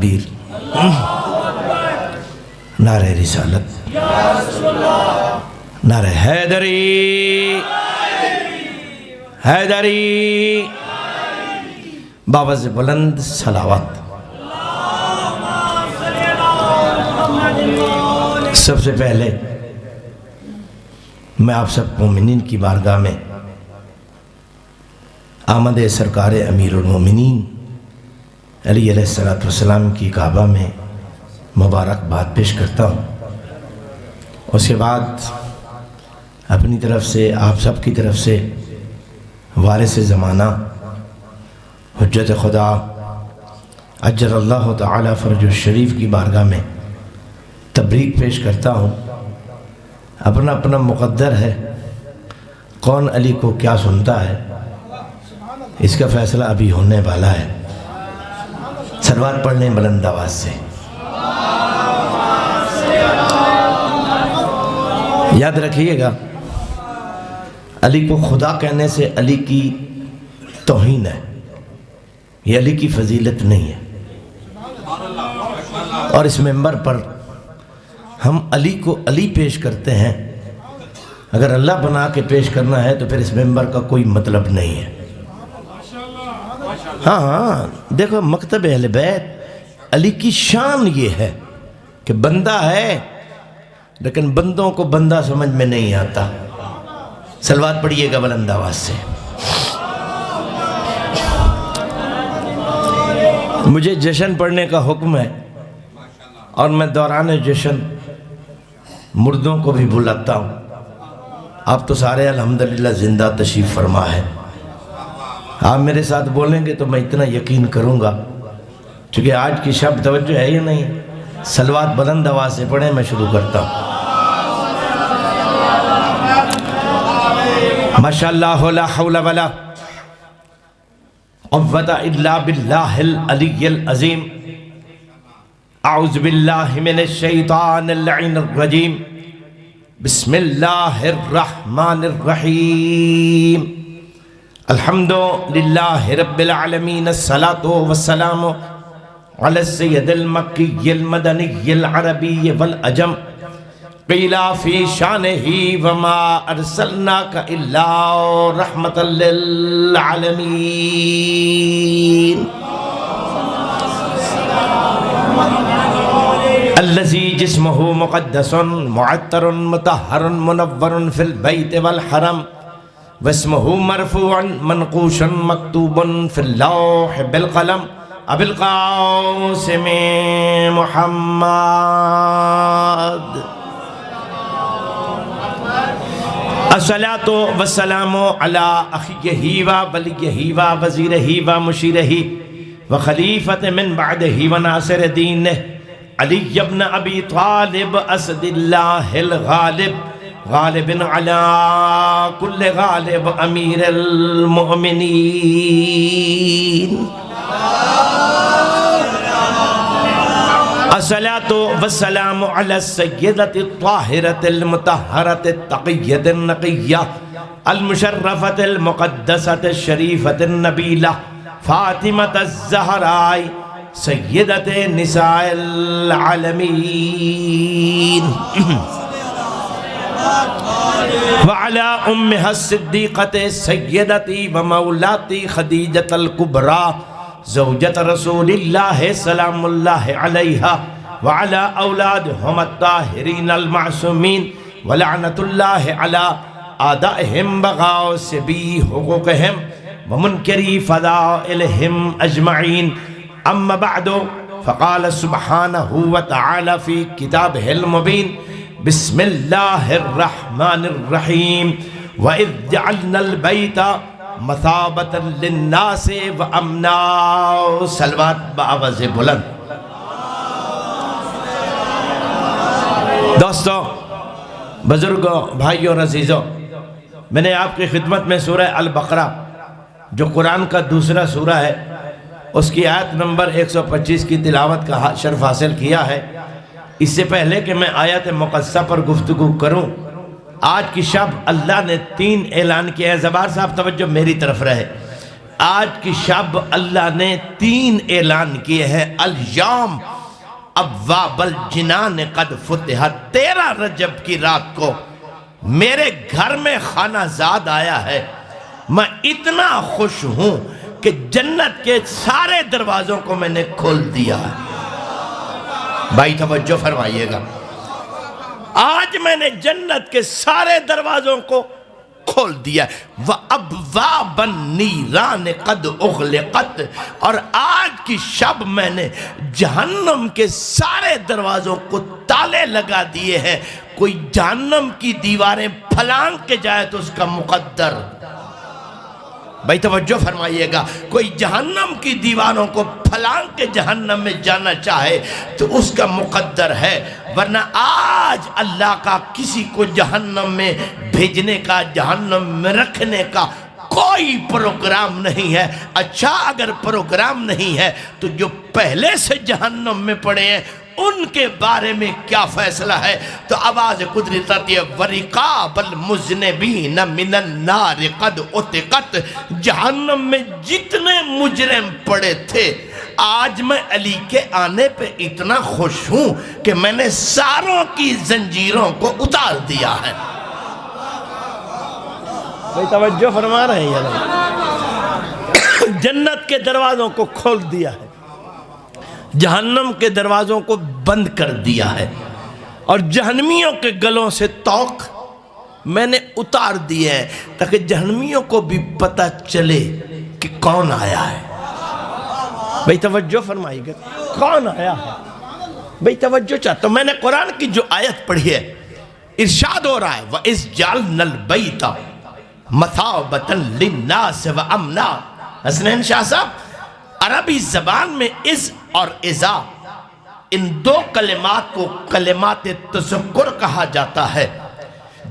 تکبیر، نعرہ رسالت، نعرہ حیدری، حیدری، باوز بلند صلوات۔ سب سے پہلے میں آپ سب مومنین کی بارگاہ میں آمد سرکار امیر المومنین علی علیہ السلام کی کعبہ میں مبارکباد پیش کرتا ہوں۔ اس کے بعد اپنی طرف سے آپ سب کی طرف سے وارث زمانہ حجت خدا اجر اللہ تعالی فرج الشریف کی بارگاہ میں تبریک پیش کرتا ہوں۔ اپنا اپنا مقدر ہے، کون علی کو کیا سنتا ہے اس کا فیصلہ ابھی ہونے والا ہے۔ صلوات پڑھ لیں بلند آواز سے۔ یاد رکھیے گا، علی کو خدا کہنے سے علی کی توہین ہے، یہ علی کی فضیلت نہیں ہے۔ اور اس منبر پر ہم علی کو علی پیش کرتے ہیں، اگر اللہ بنا کے پیش کرنا ہے تو پھر اس منبر کا کوئی مطلب نہیں ہے۔ ہاں دیکھو، مکتب اہل بیت علی کی شان یہ ہے کہ بندہ ہے لیکن بندوں کو بندہ سمجھ میں نہیں آتا۔ صلوات پڑھیے گا بلند آواز سے۔ مجھے جشن پڑھنے کا حکم ہے اور میں دوران جشن مردوں کو بھی بلاتا ہوں۔ آپ تو سارے الحمدللہ زندہ تشریف فرما ہے، آپ میرے ساتھ بولیں گے تو میں اتنا یقین کروں گا، چونکہ آج کی شب توجہ ہے یا نہیں؟ صلوات بلند آواز سے پڑھیں، میں شروع کرتا ہوں۔ ماشاءاللہ لا حول ولا قوة الا باللہ العلی العظیم۔ اعوذ باللہ من الشیطان اللعین الرجیم۔ بسم اللہ الرحمن الرحیم۔ الحمد للہ رب العالمین، الصلاة والسلام علی السید المکی المدنی العربی والعجم، قیل فی شانہ وما ارسلناک الا رحمۃ للعالمین۔ الذی جسمہ مقدس معطر مطہر منور فی البیت والحرم، واسمہ مرفوع منقوش مکتوب فی اللوح بالقلم، ابی القاسم محمد۔ الصلاۃ والسلام علی اخیہ و ولیہ و وزیرہ و مشیرہ و خلیفۃ من بعدہ و ناصر دینہ، علی بن ابی طالب اسد اللہ الغالب، غالب علی کل غالب، امیر المؤمنین۔ الصلاۃ والسلام علی السیدۃ الطاہرۃ المطہرۃ التقیۃ النقیہ المشرفۃ المقدسۃ الشریفۃ النبیلہ، فاطمۃ الزہراء سیدۃ نساء العالمین، وعلی امہا الصدیقۃ سیدۃ و مولاۃ خدیجۃ الکبریٰ، زوجۃ رسول اللہ سلام اللہ علیہا، وعلی اولادہم الطاہرین المعصومین، ولعنۃ اللہ علی اعدائہم بغاصبی حقوقہم ومنکری فضائلہم اجمعین۔ اما بعد، فقال سبحانہ وتعالی فی کتابہ المبین، بسم اللہ الرحمن الرحیم، وَإِذْ جَعَلْنَا الْبَيْتَ مَثَابَةً لِلنَّاسِ وَأَمْنًا۔ صلوات بآواز بلند۔ دوستو، بزرگوں، بھائیوں، عزیزوں، میں نے آپ کی خدمت میں سورہ البقرہ جو قرآن کا دوسرا سورہ ہے اس کی آیت نمبر 125 کی تلاوت کا شرف حاصل کیا ہے۔ اس سے پہلے کہ میں آیت مقدسہ پر گفتگو کروں، آج کی شب اللہ نے 3 اعلان کیا ہے۔ زبار صاحب توجہ میری طرف رہے۔ آج کی شب اللہ نے 3 اعلان کیے ہیں، الیوم ابواب الجنان قد فتحت۔ 13 رجب کی رات کو میرے گھر میں خانہ زاد آیا ہے، میں اتنا خوش ہوں کہ جنت کے سارے دروازوں کو میں نے کھول دیا ہے۔ بھائی توجہ فرمائیے گا، آج میں نے جنت کے سارے دروازوں کو کھول دیا ہے۔ وَأَبْوَابَ النِّيرَانِ قَدْ أُغْلِقَتْ، اور آج کی شب میں نے جہنم کے سارے دروازوں کو تالے لگا دیے ہیں۔ کوئی جہنم کی دیواریں پھلانگ کے جائے تو اس کا مقدر، بھائی توجہ فرمائیے گا، کوئی جہنم کی دیواروں کو پھلانگ کے جہنم میں جانا چاہے تو اس کا مقدر ہے، ورنہ آج اللہ کا کسی کو جہنم میں بھیجنے کا، جہنم میں رکھنے کا کوئی پروگرام نہیں ہے۔ اچھا اگر پروگرام نہیں ہے تو جو پہلے سے جہنم میں پڑے ہیں ان کے بارے میں کیا فیصلہ ہے؟ تو آواز قدرت آتی ہے، وَرِقَابَ الْمُذْنِبِينَ مِنَ النَّارِ قَدْ اُتِقَتْ۔ جہنم میں جتنے مجرم پڑے تھے، آج میں علی کے آنے پہ اتنا خوش ہوں کہ میں نے ساروں کی زنجیروں کو اتار دیا ہے۔ بھئی توجہ فرما رہے ہیں یا جنت کے دروازوں کو کھول دیا ہے، جہنم کے دروازوں کو بند کر دیا ہے، اور جہنمیوں کے گلوں سے توق میں نے اتار دیے ہیں تاکہ جہنمیوں کو بھی پتہ چلے کہ کون آیا ہے۔ بھئی توجہ فرمائیے گا، کون آیا ہے؟ بھئی توجہ چاہتا ہوں، میں نے قرآن کی جو آیت پڑھی ہے ارشاد ہو رہا ہے وَإِذْ جَعَلْنَا الْبَيْتَ مَثَابَةً لِلنَّاسِ وَأَمْنًا۔ حسنین شاہ صاحب، عربی زبان میں از اور ازا، ان 2 کلمات کو کلمات تذکر کہا جاتا ہے۔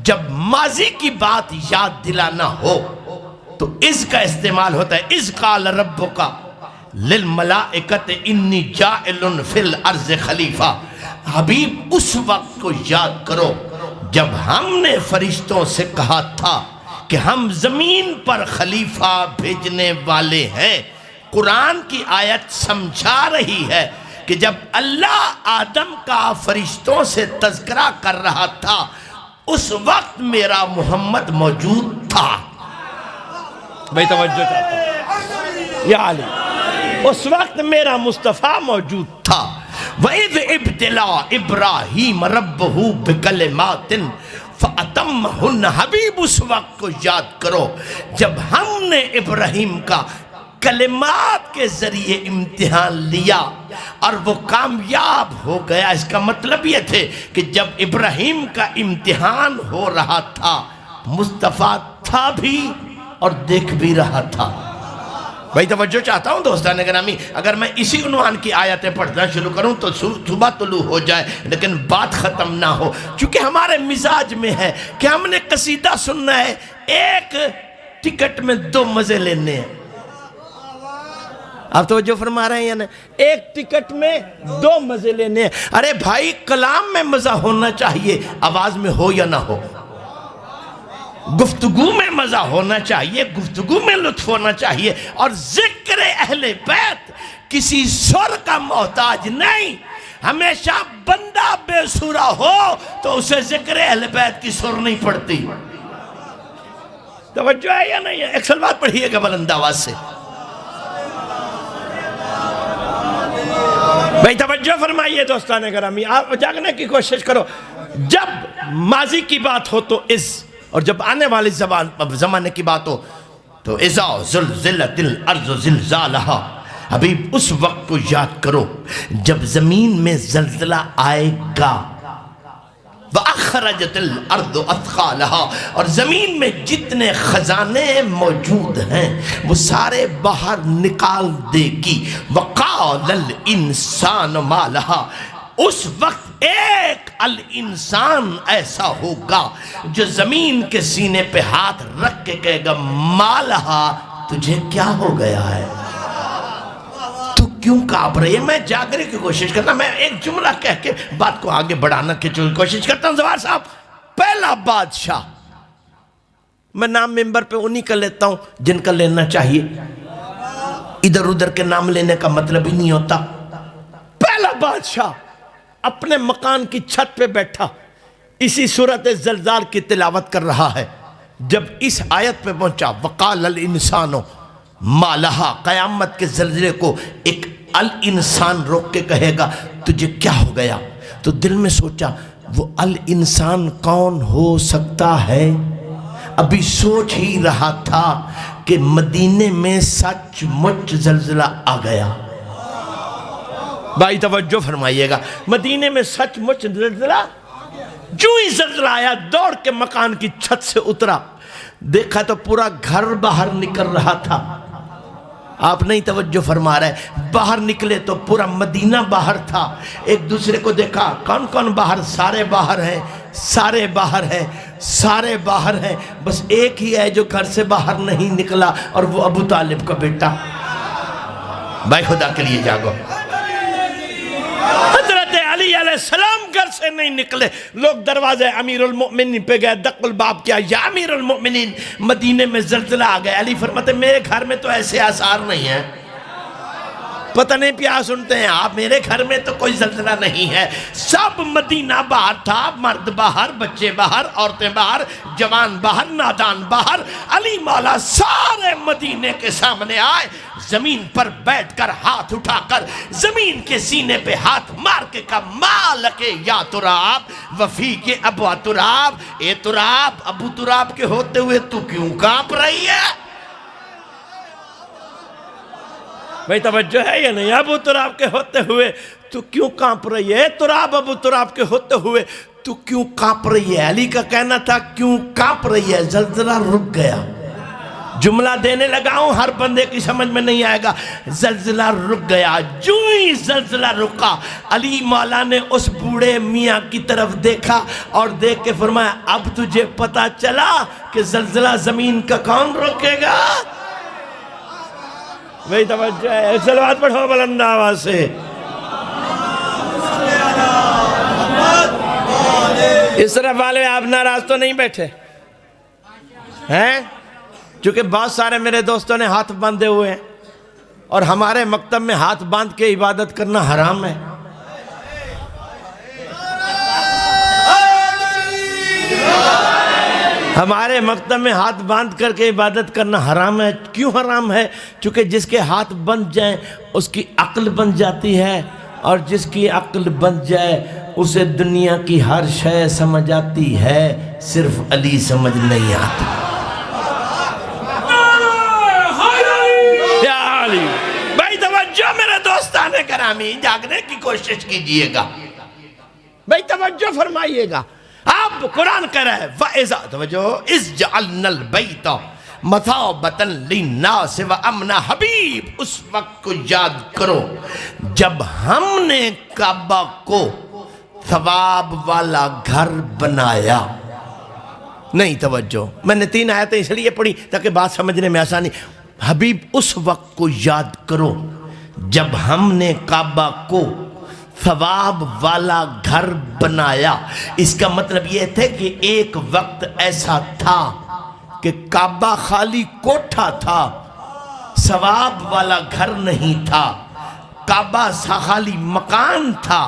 جب ماضی کی بات یاد دلانا ہو تو از کا استعمال ہوتا ہے، اذ قال ربک للملائکۃ انی جاعل فی الارض خلیفہ۔ حبیب اس وقت کو یاد کرو جب ہم نے فرشتوں سے کہا تھا کہ ہم زمین پر خلیفہ بھیجنے والے ہیں۔ قرآن کی آیت سمجھا رہی ہے کہ جب اللہ آدم کا فرشتوں سے تذکرہ کر رہا تھا اس وقت میرا محمد موجود تھا۔ بھئی توجہ چاہتا ہوں یا علی، اس وقت میرا مصطفیٰ موجود تھا۔ وَإِذْ ابْتَلَىٰ إِبْرَاهِيمَ رَبُّهُ بِكَلِمَاتٍ فَأَتَمَّهُنَّ۔ حبیب اس وقت کو یاد کرو جب ہم نے ابراہیم کا کلمات کے ذریعے امتحان لیا اور وہ کامیاب ہو گیا۔ اس کا مطلب یہ تھے کہ جب ابراہیم کا امتحان ہو رہا تھا مصطفیٰ تھا بھی اور دیکھ بھی رہا تھا۔ بھائی توجہ چاہتا ہوں دوستان گرامی، اگر میں اسی عنوان کی آیتیں پڑھنا شروع کروں تو صبح طلوع ہو جائے لیکن بات ختم نہ ہو، چونکہ ہمارے مزاج میں ہے کہ ہم نے قصیدہ سننا ہے، ایک ٹکٹ میں 2 مزے لینے ہیں۔ آپ توجہ فرما رہے ہیں یا نہیں؟ ایک ٹکٹ میں 2 مزے لینے ہیں۔ ارے بھائی کلام میں مزہ ہونا چاہیے، آواز میں ہو یا نہ ہو، گفتگو میں مزہ ہونا چاہیے، گفتگو میں لطف ہونا چاہیے، اور ذکر اہل بیت کسی سر کا محتاج نہیں۔ ہمیشہ بندہ بے سورہ ہو تو اسے ذکر اہل بیت کی سر نہیں پڑتی۔ توجہ ہے یا نہیں ہے؟ ایک سلوات پڑھیے گا بلند آواز سے۔ بھئی توجہ فرمائیے دوستان گرامی، آپ جاگنے کی کوشش کرو۔ جب ماضی کی بات ہو تو اس، اور جب آنے والی زمانے کی بات ہو تو اذا زلزلت الارض زلزالہا۔ حبیب اس وقت کو یاد کرو جب زمین میں زلزلہ آئے گا، وَأَخْرَجَتِ الْأَرْضُ أَثْقَالَهَا، اور زمین میں جتنے خزانے موجود ہیں وہ سارے باہر نکال دے گی۔ وَقَالَ الْإِنسَانُ مَا لَهَا، اس وقت ایک الانسان ایسا ہوگا جو زمین کے سینے پہ ہاتھ رکھ کے کہے گا مَا لَهَا، تجھے کیا ہو گیا ہے، کیوں کانپ رہی ہے؟ میں جاگنے کی کوشش کرتا ہوں، میں ایک جملہ کہہ کے بات کو آگے بڑھانا کی کوشش کرتا ہوں۔ زوار صاحب، پہلا بادشاہ، میں نام ممبر پہ انہی کا لیتا ہوں جن کا لینا چاہیے، ادھر ادھر کے نام لینے کا مطلب ہی نہیں ہوتا۔ پہلا بادشاہ اپنے مکان کی چھت پہ بیٹھا اسی سورۃ زلزال کی تلاوت کر رہا ہے، جب اس آیت پہ پہنچا وقال الانسان ما لہا، قیامت کے زلزلے کو ایک الانسان روک کے کہے گا تجھے کیا ہو گیا؟ تو دل میں سوچا وہ الانسان کون ہو سکتا ہے؟ ابھی سوچ ہی رہا تھا کہ مدینے میں سچ مچ زلزلہ آ گیا۔ بھائی توجہ فرمائیے گا، مدینے میں سچ مچ زلزلہ، جو ہی زلزلہ آیا دوڑ کے مکان کی چھت سے اترا، دیکھا تو پورا گھر باہر نکل رہا تھا۔ آپ نہیں توجہ فرما رہے، باہر نکلے تو پورا مدینہ باہر تھا۔ ایک دوسرے کو دیکھا، کون کون باہر؟ سارے باہر ہیں، سارے باہر ہیں، سارے باہر ہیں، بس ایک ہی ہے جو گھر سے باہر نہیں نکلا، اور وہ ابو طالب کا بیٹا۔ بھائی خدا کے لیے جاگو، حضرت علی علیہ السلام گھر سے نہیں نکلے، لوگ دروازے امیر المؤمنین پہ گئے، دق الباب کیا، یا امیر المؤمنین مدینے میں زلزلہ آ گیا۔ علی فرماتے میرے گھر میں تو ایسے آثار نہیں ہیں، پتہ نہیں پیاس سنتے ہیں آپ، میرے گھر میں تو کوئی زلزلہ نہیں ہے۔ سب مدینہ باہر تھا، مرد باہر، بچے باہر، عورتیں باہر، جوان باہر، نادان باہر۔ علی مولا سارے مدینے کے سامنے آئے، زمین پر بیٹھ کر ہاتھ اٹھا کر زمین کے سینے پہ ہاتھ مار کے کہا مالک یا تراب وفی کے ابو تراب، اے تراب ابو تراب کے ہوتے ہوئے تو کیوں کانپ رہی ہے؟ بھئی توجہ ہے یا نہیں؟ ابو تراب کے ہوتے ہوئے تو کیوں کانپ رہی ہے؟ تراب ابو تراب کے ہوتے ہوئے تو کیوں کانپ رہی ہے؟ علی کا کہنا تھا کیوں کانپ رہی ہے؟ زلزلہ رک گیا۔ جملہ دینے لگا ہوں، ہر بندے کی سمجھ میں نہیں آئے گا۔ زلزلہ رک گیا، جو ہی زلزلہ رکا علی مولا نے اس بوڑھے میاں کی طرف دیکھا اور دیکھ کے فرمایا اب تجھے پتا چلا کہ زلزلہ زمین کا کون روکے گا؟ بھئی توجہ ہے، ایک صلوات پڑھو بلند آواز سے۔ اس طرف والے آپ ناراض تو نہیں بیٹھے ہیں؟ چونکہ بہت سارے میرے دوستوں نے ہاتھ باندھے ہوئے ہیں، اور ہمارے مکتب میں ہاتھ باندھ کے عبادت کرنا حرام ہے۔ ہمارے مکتب میں ہاتھ باندھ کر کے عبادت کرنا حرام ہے۔ کیوں حرام ہے؟ چونکہ جس کے ہاتھ بند جائیں اس کی عقل بن جاتی ہے، اور جس کی عقل بن جائے اسے دنیا کی ہر شے سمجھ آتی ہے، صرف علی سمجھ نہیں آتی۔ یا علی! بھائی توجہ میرے دوستان گرامی، جاگنے کی کوشش کیجئے گا، بھائی توجہ فرمائیے گا۔ آپ قرآن کہہ رہے ہیں وَإِذَا توجہ اِذْ جَعَلْنَا الْبَيْتَ مَثَابَةً لِلنَّاسِ وَأَمْنَ حبیب، اس وقت کو یاد کرو جب ہم نے کعبہ کو ثواب والا گھر بنایا۔ نہیں توجہ، میں نے 3 آیتیں اس لیے پڑھی تاکہ بات سمجھنے میں آسانی۔ حبیب اس وقت کو یاد کرو جب ہم نے کعبہ کو ثواب والا گھر بنایا۔ اس کا مطلب یہ تھے کہ ایک وقت ایسا تھا کہ کعبہ خالی کوٹھا تھا، ثواب والا گھر نہیں تھا۔ کعبہ خالی مکان تھا،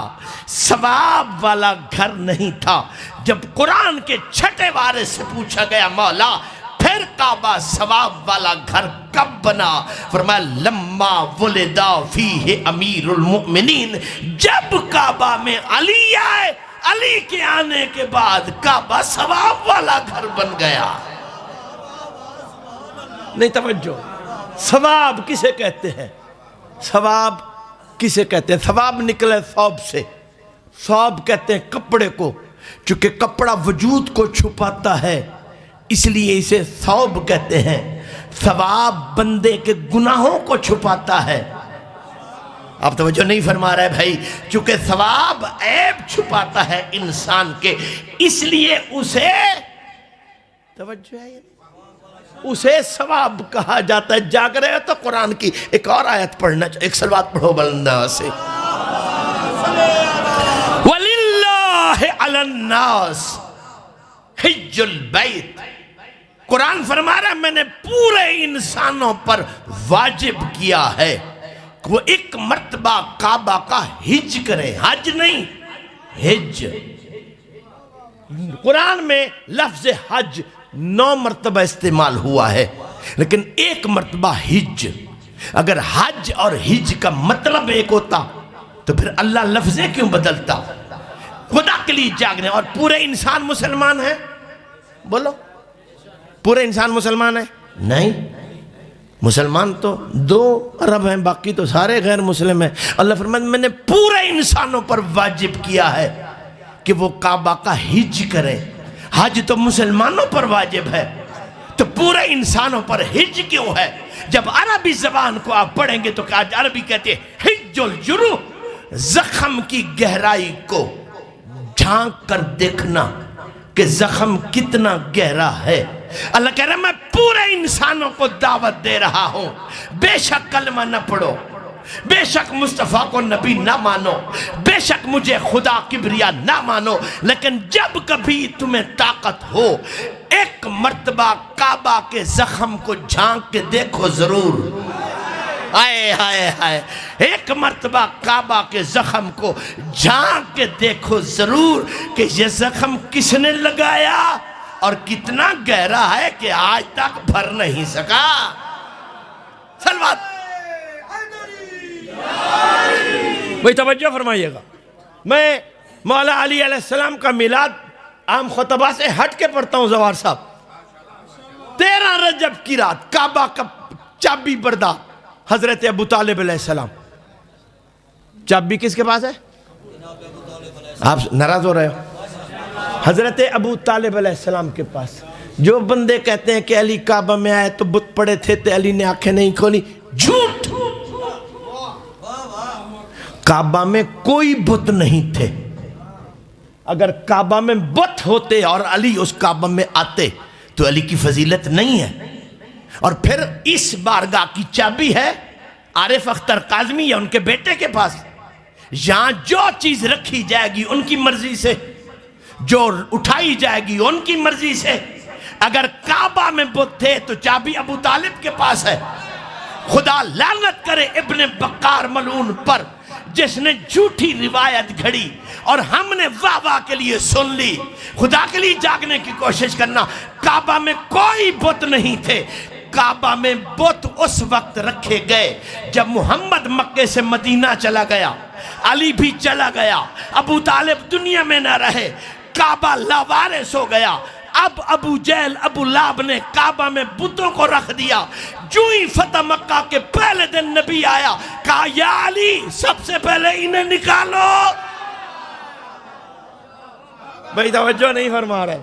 ثواب والا گھر نہیں تھا۔ جب قرآن کے چھٹے وارث سے پوچھا گیا مولا پھر کعبہ ثواب والا گھر کب بنا؟ فرمایا لما ولدا فیہ امیر المؤمنین، جب کعبہ میں علی آئے، علی کے آنے کے بعد کعبہ ثواب والا گھر بن گیا۔ نہیں توجہ، ثواب کسے کہتے ہیں؟ ثواب کسے کہتے ہیں؟ ثواب نکلے ثوب سے، ثوب کہتے ہیں کپڑے کو، چونکہ کپڑا وجود کو چھپاتا ہے اس لیے اسے ثوب کہتے ہیں۔ ثواب بندے کے گناہوں کو چھپاتا ہے۔ آپ توجہ نہیں فرما رہے بھائی، چونکہ ثواب عیب چھپاتا ہے انسان کے، اس لیے اسے توجہ ہے، اسے ثواب کہا جاتا ہے۔ جاگ رہے ہو تو قرآن کی ایک اور آیت پڑھنا چاہیے، ایک صلوات پڑھو بلندہ سے۔ وَلِلَّهِ عَلَى النَّاسِ حِجُّ الْبَيْتِ، قرآن فرما رہا ہے میں نے پورے انسانوں پر واجب کیا ہے کہ وہ ایک مرتبہ کعبہ کا حج کریں. حج نہیں، حج. قرآن میں لفظ حج 9 مرتبہ استعمال ہوا ہے، لیکن ایک مرتبہ حج. اگر حج اور حج کا مطلب ایک ہوتا تو پھر اللہ لفظیں کیوں بدلتا؟ خدا کے لیے جاگنے. اور پورے انسان مسلمان ہیں؟ بولو، پورے انسان مسلمان ہیں؟ نہیں، مسلمان تو 2 ارب ہیں، باقی تو سارے غیر مسلم ہیں. اللہ فرماتا ہے میں نے پورے انسانوں پر واجب کیا ہے کہ وہ کعبہ کا حج کریں. حج تو مسلمانوں پر واجب ہے، تو پورے انسانوں پر حج کیوں ہے؟ جب عربی زبان کو آپ پڑھیں گے تو عربی کہتے ہیں حج الجروح، زخم کی گہرائی کو جھانک کر دیکھنا کہ زخم کتنا گہرا ہے. اللہ کہہ رہا ہے میں پورے انسانوں کو دعوت دے رہا ہوں. بے شک کلمہ نہ پڑھو، بے شک مصطفیٰ کو نبی نہ مانو، بے شک مجھے خدا کبریا نہ مانو، لیکن جب کبھی تمہیں طاقت ہو ایک مرتبہ کعبہ کے زخم کو جھانک کے دیکھو ضرور. آئے ہائے ہائے، ایک مرتبہ کعبہ کے زخم کو جھانک کے دیکھو ضرور کہ یہ زخم کس نے لگایا اور کتنا گہرا ہے کہ آج تک بھر نہیں سکا. سلوات. بھئی توجہ فرمائیے گا، میں مولا علی علیہ السلام کا میلاد عام خطبہ سے ہٹ کے پڑھتا ہوں. زوار صاحب 13 رجب کی رات کعبہ کا چابی بردار حضرت ابو طالب علیہ السلام. چابی کس کے پاس ہے؟ آپ ناراض ہو رہے ہو؟ حضرت ابو طالب علیہ السلام کے پاس. جو بندے کہتے ہیں کہ علی کعبہ میں آئے تو بت پڑے تھے تو علی نے آنکھیں نہیں کھولی، جھوٹ. کعبہ میں کوئی بت نہیں تھے. اگر کعبہ میں بت ہوتے اور علی اس کعبہ میں آتے تو علی کی فضیلت نہیں ہے. اور پھر اس بارگاہ کی چابی ہے عارف اختر کاظمی یا ان کے بیٹے کے پاس. یہاں جو چیز رکھی جائے گی ان کی مرضی سے، جو اٹھائی جائے گی ان کی مرضی سے. اگر کعبہ میں بت تھے تو چابی ابو طالب کے پاس ہے. خدا لعنت کرے ابن بکار ملعون پر جس نے جھوٹی روایت گھڑی اور ہم نے واہ واہ کے لیے سن لی. خدا کے لیے جاگنے کی کوشش کرنا. کعبہ میں کوئی بت نہیں تھے. کعبہ میں بت اس وقت رکھے گئے جب محمد مکے سے مدینہ چلا گیا، علی بھی چلا گیا، ابو طالب دنیا میں نہ رہے، کعبہ لاوارث ہو گیا. اب ابو جہل ابو لہب نے کعبہ میں بتوں کو رکھ دیا. جو ہی فتح مکہ کے پہلے دن نبی آیا کہا یا علی سب سے پہلے انہیں نکالو. بھئی توجہ نہیں فرما رہے.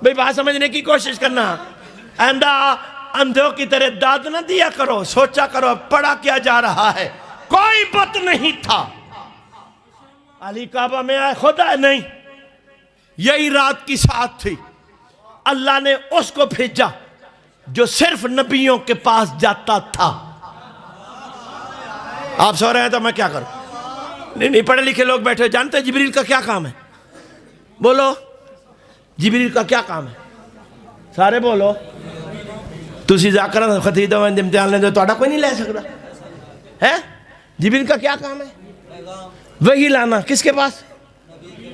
بھئی بات سمجھنے کی کوشش کرنا. آئندہ اندھوں کی طرح داد نہ دیا کرو، سوچا کرو پڑھا کیا جا رہا ہے. کوئی بت نہیں تھا. علی کعبہ میں آئے، خدا نہیں. یہی رات کی ساتھ تھی. اللہ نے اس کو بھیجا جو صرف نبیوں کے پاس جاتا تھا. آپ سو رہے ہیں تو میں کیا کروں؟ نہیں پڑھے لکھے لوگ بیٹھے جانتے ہیں جبریل کا کیا کام ہے؟ بولو جبریل کا کیا کام ہے؟ سارے بولو. تسی ذاکرہ خطیدہ وند امتحان لیں تو کوئی نہیں لے سکتا ہے. جبریل کا کیا کام ہے؟ وہی لانا. کس کے پاس؟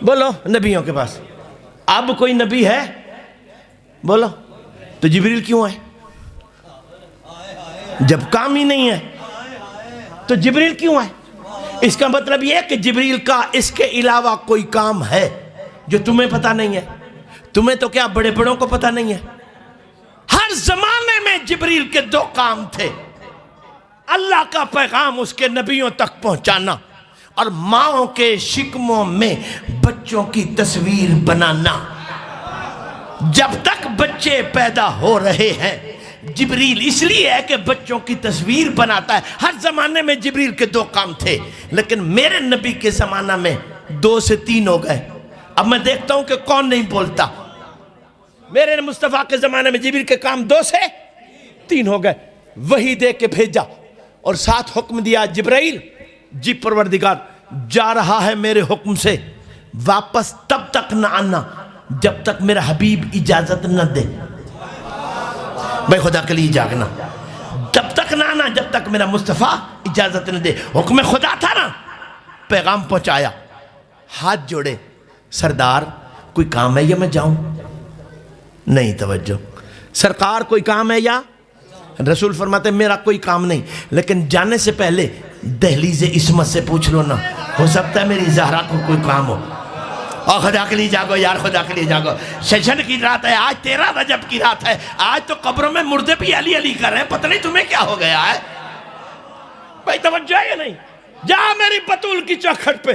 بولو نبیوں کے پاس. اب کوئی نبی ہے؟ بولو. تو جبریل کیوں ہے؟ جب کام ہی نہیں ہے تو جبریل کیوں ہے؟ اس کا مطلب یہ ہے کہ جبریل کا اس کے علاوہ کوئی کام ہے جو تمہیں پتہ نہیں ہے. تمہیں تو کیا بڑے بڑوں کو پتہ نہیں ہے. ہر زمانے میں جبریل کے 2 کام تھے. اللہ کا پیغام اس کے نبیوں تک پہنچانا اور ماؤں کے شکموں میں بچوں کی تصویر بنانا. جب تک بچے پیدا ہو رہے ہیں جبریل اس لیے ہے کہ بچوں کی تصویر بناتا ہے. ہر زمانے میں جبریل کے 2 کام تھے، لیکن میرے نبی کے زمانہ میں 2 سے 3 ہو گئے. اب میں دیکھتا ہوں کہ کون نہیں بولتا. میرے مصطفیٰ کے زمانے میں جبریل کے کام 2 سے 3 ہو گئے. وہی دے کے بھیجا اور ساتھ حکم دیا جبرائیل جی پروردگار جا رہا ہے میرے حکم سے، واپس تب تک نہ آنا جب تک میرا حبیب اجازت نہ دے. بھائی خدا کے لیے جاگنا، جب تک نہ آنا جب تک میرا مصطفیٰ اجازت نہ دے۔ حکم خدا تھا نا، پیغام پہنچایا، ہاتھ جوڑے، سردار کوئی کام ہے یا میں جاؤں؟ نہیں توجہ، سرکار کوئی کام ہے یا؟ رسول فرماتے میرا کوئی کام نہیں، لیکن جانے سے پہلے دہلیز عصمت سے پوچھ لو نا، ہو سکتا ہے میری زہرا کو کوئی کام ہو۔ اور خدا کے لیے جاگو یار، خدا کے لیے جاگو، سیشن کی رات ہے آج، 13 رجب کی رات ہے آج، تو قبروں میں مردے بھی علی علی کر رہے ہیں، پتہ نہیں تمہیں کیا ہو گیا ہے؟ بھائی توجہ ہے یا نہیں؟ جا میری بطول کی چوکھٹ پہ،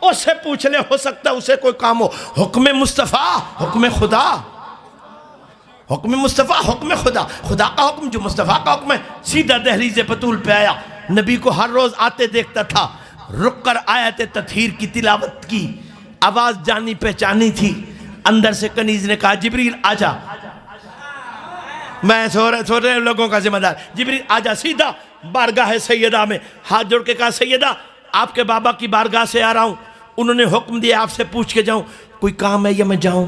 اس سے پوچھ لے، ہو سکتا ہے اسے کوئی کام ہو۔ حکم مصطفیٰ، حکم خدا، حکم مصطفیٰ، حکم خدا، خدا کا حکم جو مصطفیٰ کا حکم ہے۔ سیدھا دہلیز بطول پہ آیا، نبی کو ہر روز آتے دیکھتا تھا، رک کر آیت تطہیر کی تلاوت کی، آواز جانی پہچانی تھی۔ اندر سے کنیز نے کہا جبریل آجا، میں سو رہے لوگوں کا ذمہ دار، جبریل آجا، سیدھا بارگاہ سیدہ میں ہاتھ جوڑ کے کہا سیدہ آپ کے بابا کی بارگاہ سے آ رہا ہوں، انہوں نے حکم دیا آپ سے پوچھ کے جاؤں، کوئی کام ہے یا میں جاؤں؟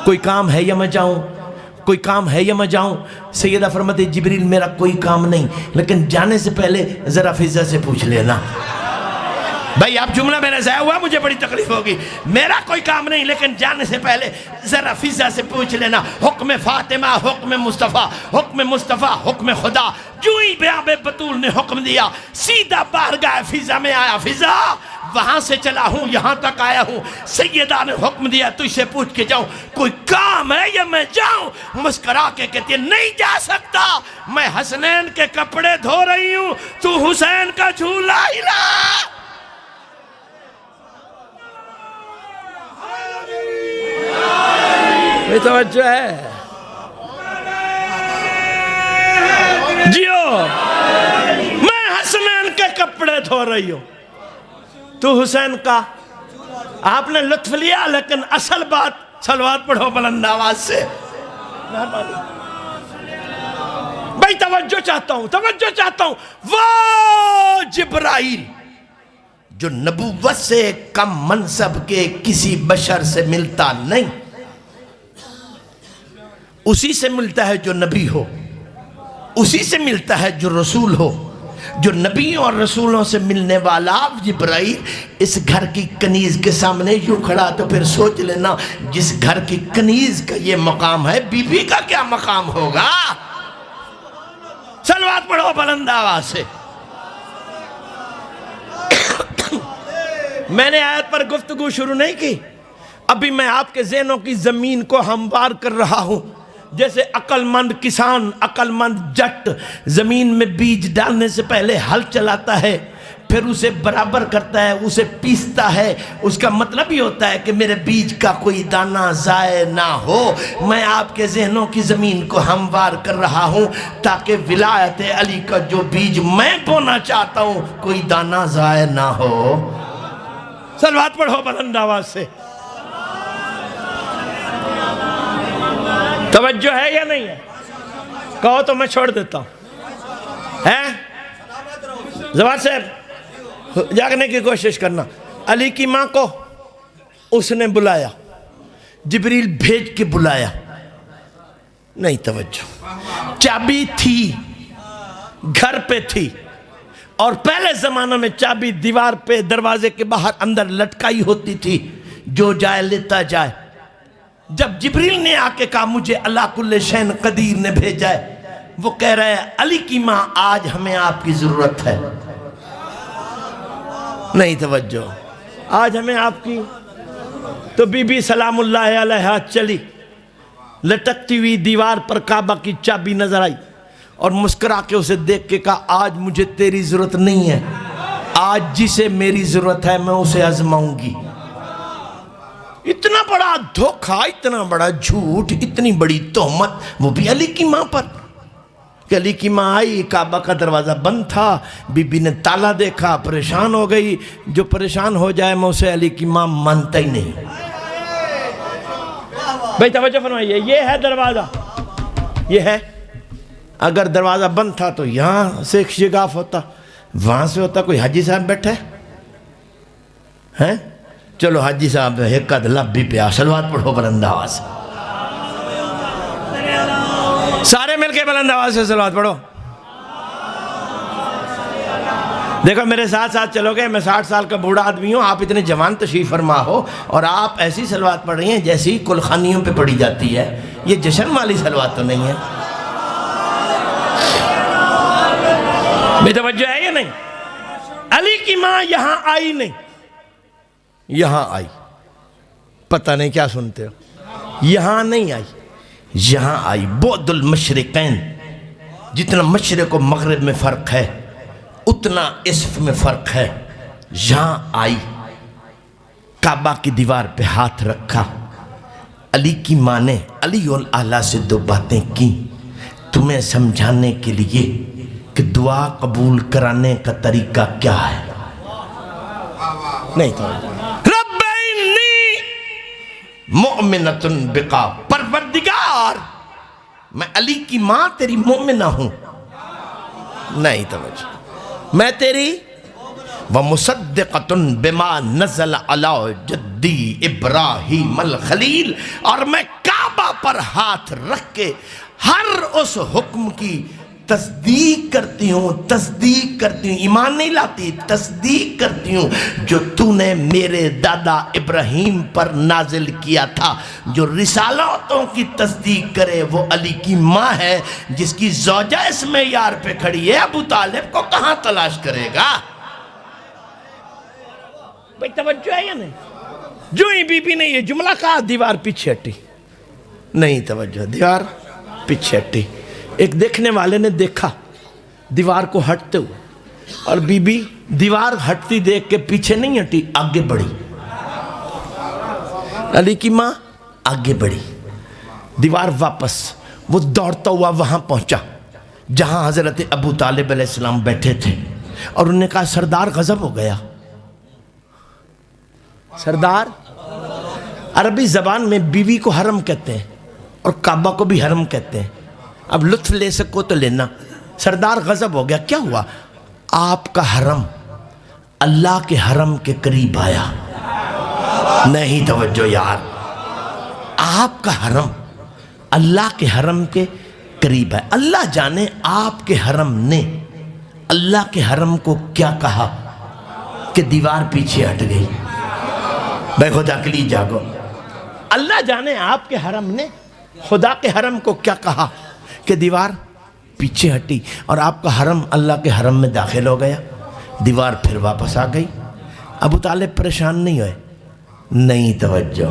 کوئی کام ہے یا میں جاؤں؟ کوئی کام ہے یا میں جاؤں؟ سیدہ فرماتے جبریل میرا کوئی کام نہیں، لیکن جانے سے پہلے ذرا فضا سے پوچھ لینا۔ بھائی آپ جملہ میرے ضائع ہوا مجھے بڑی تکلیف ہوگی، میرا کوئی کام نہیں لیکن جانے سے پہلے ذرا فضا سے پوچھ لینا۔ حکم فاطمہ، حکم مصطفیٰ، حکم مصطفیٰ، حکم خدا، جو ہی بیاب بطول نے حکم دیا سیدھا بارگاہ فضا میں آیا، فضا وہاں سے چلا ہوں یہاں تک آیا ہوں، سیدہ نے حکم دیا تجھ سے پوچھ کے جاؤں کوئی کام ہے یا میں جاؤں؟ مسکرا کے کہتی ہے نہیں جا سکتا، میں حسنین کے کپڑے دھو رہی ہوں، تو حسین کا جھولا ہلا۔ یہ توجہ ہے جیو، میں حسنین کے کپڑے دھو رہی ہوں تو حسین کا۔ آپ نے لطف لیا لیکن اصل بات صلوات پڑھو بلند آواز سے۔ بھائی توجہ چاہتا ہوں، توجہ چاہتا ہوں، وہ جبرائیل جو نبوت سے کم منصب کے کسی بشر سے ملتا نہیں، اسی سے ملتا ہے جو نبی ہو، اسی سے ملتا ہے جو رسول ہو۔ جو نبیوں اور رسولوں سے ملنے والا جبرائیل اس گھر کی کنیز کے سامنے یوں کھڑا، تو پھر سوچ لینا جس گھر کی کنیز کا یہ مقام ہے، بی بی کا کیا مقام ہوگا؟ صلوات پڑھو بلند آواز سے۔ میں نے آیت پر گفتگو شروع نہیں کی، ابھی میں آپ کے ذہنوں کی زمین کو ہموار کر رہا ہوں۔ جیسے عقل مند کسان، عقل مند جٹ زمین میں بیج ڈالنے سے پہلے ہل چلاتا ہے، پھر اسے برابر کرتا ہے، اسے پیستا ہے، اس کا مطلب یہ ہوتا ہے کہ میرے بیج کا کوئی دانہ ضائع نہ ہو۔ میں آپ کے ذہنوں کی زمین کو ہموار کر رہا ہوں تاکہ ولایت علی کا جو بیج میں بونا چاہتا ہوں کوئی دانہ ضائع نہ ہو۔ صلوات پڑھو بلند آواز سے۔ توجہ ہے یا نہیں ہے؟ کہو تو میں چھوڑ دیتا ہوں۔ ہے زبان صاحب جاگنے کی کوشش کرنا۔ علی کی ماں کو اس نے بلایا، جبریل بھیج کے بلایا، نہیں توجہ، چابی تھی گھر پہ تھی، اور پہلے زمانہ میں چابی دیوار پہ دروازے کے باہر اندر لٹکائی ہوتی تھی، جو جائے لیتا جائے۔ جب جبریل نے آ کے کہا مجھے اللہ کل شین قدیر نے بھیجا ہے، وہ کہہ رہے ہیں علی کی ماں آج ہمیں آپ کی ضرورت ہے، نہیں توجہ، آج ہمیں آپ کی۔ تو بی بی سلام اللہ علیہا چلی، لٹکتی ہوئی دیوار پر کعبہ کی چابی نظر آئی، اور مسکرا کے اسے دیکھ کے کہا آج مجھے تیری ضرورت نہیں ہے، آج جسے میری ضرورت ہے میں اسے آزماؤں گی۔ اتنا بڑا دھوکہ، اتنا بڑا جھوٹ، اتنی بڑی تہمت، وہ بھی علی کی ماں پر۔ کہ علی کی ماں آئی، کعبہ کا دروازہ بند تھا، بی بی نے تالا دیکھا، پریشان ہو گئی۔ جو پریشان ہو جائے میں اسے علی کی ماں مانتا ہی نہیں۔ بھائی توجہ فرمائیے، یہ ہے دروازہ، یہ ہے۔ اگر دروازہ بند تھا تو یہاں سے ایک شگاف ہوتا، وہاں سے ہوتا کوئی حاجی صاحب بیٹھے ہیں، چلو حاجی صاحب ایک قد لب بھی پیا۔ صلوات پڑھو بلند آواز۔ سارے مل کے بلند آواز سے صلوات پڑھو. دیکھو میرے ساتھ ساتھ چلو گے. میں 60 سال کا بوڑھا آدمی ہوں, آپ اتنے جوان تشریف فرما ہو اور آپ ایسی صلوات پڑھ رہی ہیں جیسی کلخانیوں پہ پڑھی جاتی ہے. یہ جشن والی صلوات تو نہیں ہے. بے توجہ ہے یا نہیں؟ علی کی ماں یہاں آئی نہیں, یہاں آئی. پتہ نہیں کیا سنتے ہو. یہاں نہیں آئی, یہاں آئی. بعد المشرقین, جتنا مشرق و مغرب میں فرق ہے اتنا اسف میں فرق ہے. یہاں آئی, کعبہ کی دیوار پہ ہاتھ رکھا. علی کی ماں نے علی الاعلیٰ سے 2 باتیں کی تمہیں سمجھانے کے لیے کہ دعا قبول کرانے کا طریقہ کیا ہے. نہیں تو رب انی مؤمنۃ بقا, پروردگار میں علی کی ماں تیری مومنہ ہوں. نہیں توجہ, میں تیری وَمُصَدِّقَةٌ بِمَا نَزَلَ عَلَىٰ جَدِّي ابراہیم الخلیل, اور میں کعبہ پر ہاتھ رکھ کے ہر اس حکم کی تصدیق کرتی ہوں, تصدیق کرتی ہوں, ایمان نہیں لاتی, تصدیق کرتی ہوں جو تو نے میرے دادا ابراہیم پر نازل کیا تھا. جو رسالتوں کی تصدیق کرے وہ علی کی ماں ہے, جس کی زوجہ اس معیار پہ کھڑی ہے. ابو طالب کو کہاں تلاش کرے گا؟ بھئی توجہ ہے یا نہیں؟ جو ہی بی بی نے یہ جملہ کہا دیوار پیچھے ہٹی. نہیں توجہ, دیوار پیچھے ہٹی. ایک دیکھنے والے نے دیکھا دیوار کو ہٹتے ہوئے, اور بی بی دیوار ہٹتی دیکھ کے پیچھے نہیں ہٹی, آگے بڑھی. علی کی ماں آگے بڑھی, دیوار واپس. وہ دوڑتا ہوا وہاں پہنچا جہاں حضرت ابو طالب علیہ السلام بیٹھے تھے, اور انہوں نے کہا سردار غضب ہو گیا. سردار عربی زبان میں بیوی کو حرم کہتے ہیں اور کعبہ کو بھی حرم کہتے ہیں. اب لطف لے سکو تو لینا. سردار غضب ہو گیا. کیا ہوا؟ آپ کا حرم اللہ کے حرم کے قریب آیا. نہیں توجہ یار, آپ کا حرم اللہ کے حرم کے قریب ہے. اللہ جانے آپ کے حرم نے اللہ کے حرم کو کیا کہا کہ دیوار پیچھے ہٹ گئی. بے خدا کے لیے جاگو. اللہ جانے آپ کے حرم نے خدا کے حرم کو کیا کہا کہ دیوار پیچھے ہٹی, اور آپ کا حرم اللہ کے حرم میں داخل ہو گیا. دیوار پھر واپس آ گئی. ابو طالب پریشان نہیں ہوئے. نہیں توجہ,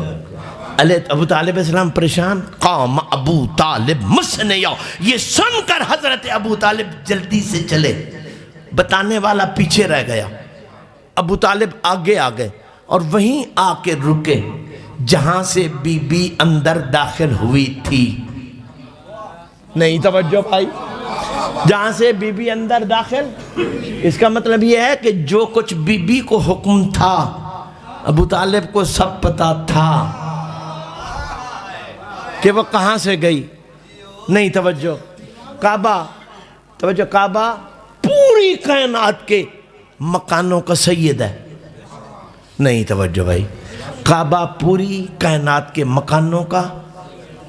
ابو طالب السلام پریشان. قام ابو طالب مسنیا, یہ سن کر حضرت ابو طالب جلدی سے چلے. بتانے والا پیچھے رہ گیا. ابو طالب آگے آ گئے اور وہیں آ کے رکے جہاں سے بی بی اندر داخل ہوئی تھی. نہیں توجہ بھائی, جہاں سے بی بی اندر داخل. اس کا مطلب یہ ہے کہ جو کچھ بی بی کو حکم تھا ابو طالب کو سب پتا تھا کہ وہ کہاں سے گئی. نہیں توجہ, کعبہ, توجہ, کعبہ پوری کائنات کے مکانوں کا سید ہے. نہیں توجہ بھائی, کعبہ پوری کائنات کے مکانوں کا,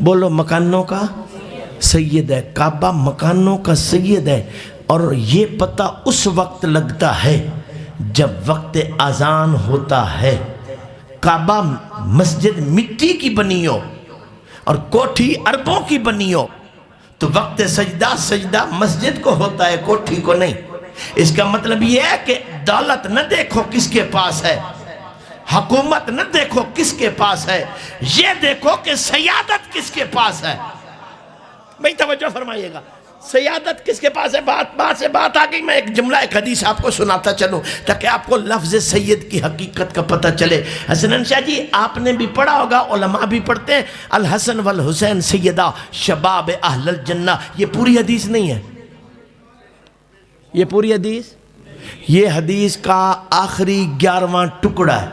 بولو مکانوں کا سید ہے. کعبہ مکانوں کا سید ہے. اور یہ پتہ اس وقت لگتا ہے جب وقت اذان ہوتا ہے. کعبہ مسجد مٹی کی بنی ہو اور کوٹھی اربوں کی بنی ہو تو وقت سجدہ سجدہ مسجد کو ہوتا ہے, کوٹھی کو نہیں. اس کا مطلب یہ ہے کہ دولت نہ دیکھو کس کے پاس ہے, حکومت نہ دیکھو کس کے پاس ہے, یہ دیکھو کہ سیادت کس کے پاس ہے. بھئی توجہ فرمائیے گا, سیادت کس کے پاس ہے. بات سے بات آ گئی. میں ایک جملہ ایک حدیث آپ کو سناتا چلوں تاکہ آپ کو لفظ سید کی حقیقت کا پتہ چلے. حسنین شاہ جی آپ نے بھی پڑھا ہوگا, علماء بھی پڑھتے ہیں, الحسن والحسین سیدہ شباب اہل الجنہ. یہ پوری حدیث نہیں ہے, یہ پوری حدیث, یہ حدیث کا آخری 11واں ٹکڑا ہے.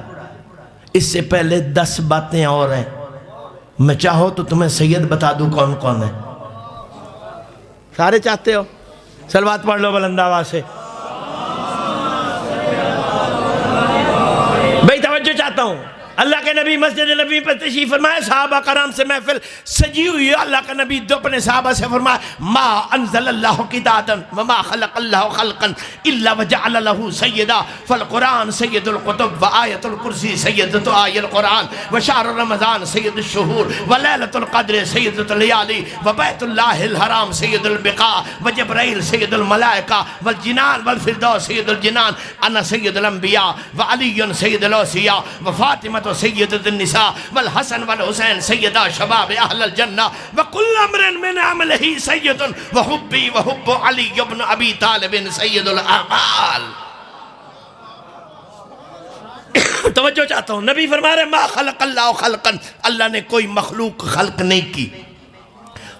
اس سے پہلے 10 باتیں اور ہیں. میں چاہو تو تمہیں سید بتا دوں کون کون ہے. سارے چاہتے ہو؟ صلوات پڑھ لو بلند آواز سے. بھئی توجہ چاہتا ہوں. اللہ کے نبی مسجد نبی پر تشریف فرمائے، صحابہ کرام سے محفل سجی ہوئی ہے، اللہ کا نبی دو اپنے صحابہ سے فرمائے ما انزل اللہ کتابا وما خلق اللہ خلقا الا وجعل له سیدا فالقرآن سید القطب وآیت الکرسی سیدت آی القرآن وشہر رمضان سید الشہور ولیلۃ القدر سیدت اللیالی وبیت اللہ الحرام سید البقاء وجبرائیل سید الملائکہ والجنان والفردوس سید الجنان انا سید الانبیاء وعلی سید الاوصیاء وفاطمہ سید النساء والحسن والحسین سیدہ شباب اہل الجنہ وکل امر من عملہ سید وحبی وحب علی ابن ابی طالب سید الاعمال۔ توجہ چاہتا ہوں، نبی فرما رہے ما خلق اللہ خلقا، اللہ نے کوئی مخلوق خلق نہیں کی،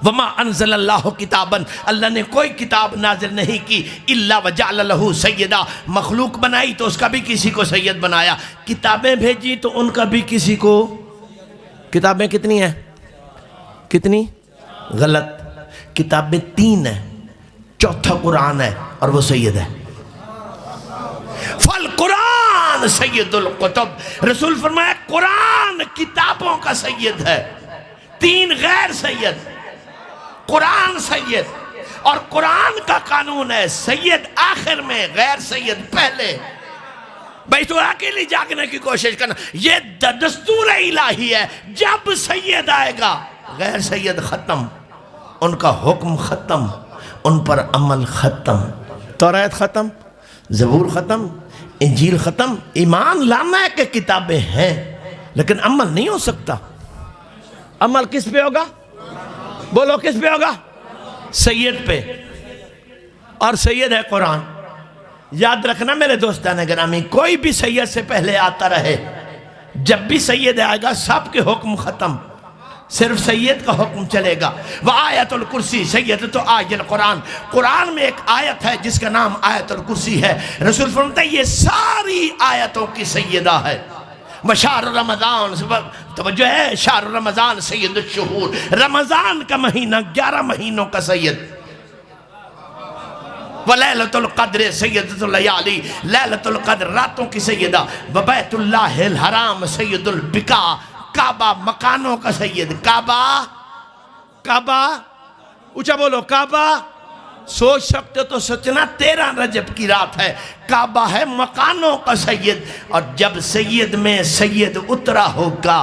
وما انزل اللہ کتابا، اللہ نے کوئی کتاب نازل نہیں کی، الا وجعل له سیدا، مخلوق بنائی تو اس کا بھی کسی کو سید بنایا، کتابیں بھیجی تو ان کا بھی کسی کو، کتابیں کتنی ہیں؟ کتنی؟ غلط، کتابیں 3 ہیں، چوتھا قرآن ہے اور وہ سید ہے۔ فالقرآن سید القطب، رسول فرمایا قرآن کتابوں کا سید ہے، 3 غیر سید، قرآن سید، اور قرآن کا قانون ہے سید آخر میں، غیر سید پہلے۔ بھائی تو اکیلی جاگنے کی کوشش کرنا، یہ دستور الہی ہے، جب سید آئے گا غیر سید ختم، ان کا حکم ختم، ان پر عمل ختم، توریت ختم، زبور ختم، انجیل ختم۔ ایمان لانا ہے کہ کتابیں ہیں لیکن عمل نہیں ہو سکتا۔ عمل کس پہ ہوگا؟ بولو کس پہ ہوگا؟ سید پہ، اور سید ہے قرآن۔ یاد رکھنا میرے دوستان گرامی، کوئی بھی سید سے پہلے آتا رہے، جب بھی سید آئے گا سب کے حکم ختم، صرف سید کا حکم چلے گا۔ وآیت الکرسی سیدت آی القرآن، قرآن میں ایک آیت ہے جس کا نام آیت الکرسی ہے، رسول فرماتا ہے یہ ساری آیتوں کی سیدہ ہے۔ وشہر رمضان، توجہ ہے، شہر رمضان سید الشہور، رمضان کا مہینہ 11 مہینوں کا سید۔ ولیلۃ القدر سیدۃ اللیالی، لیلۃ القدر راتوں کی سیدہ۔ وبیت اللہ الحرام سید البقاء، کعبہ مکانوں کا سید۔ کعبہ اونچا بولو، کعبہ سوچ سکتے تو سوچنا 13 رجب کی رات ہے، کعبہ ہے مکانوں کا سید، اور جب سید میں سید اترا ہوگا،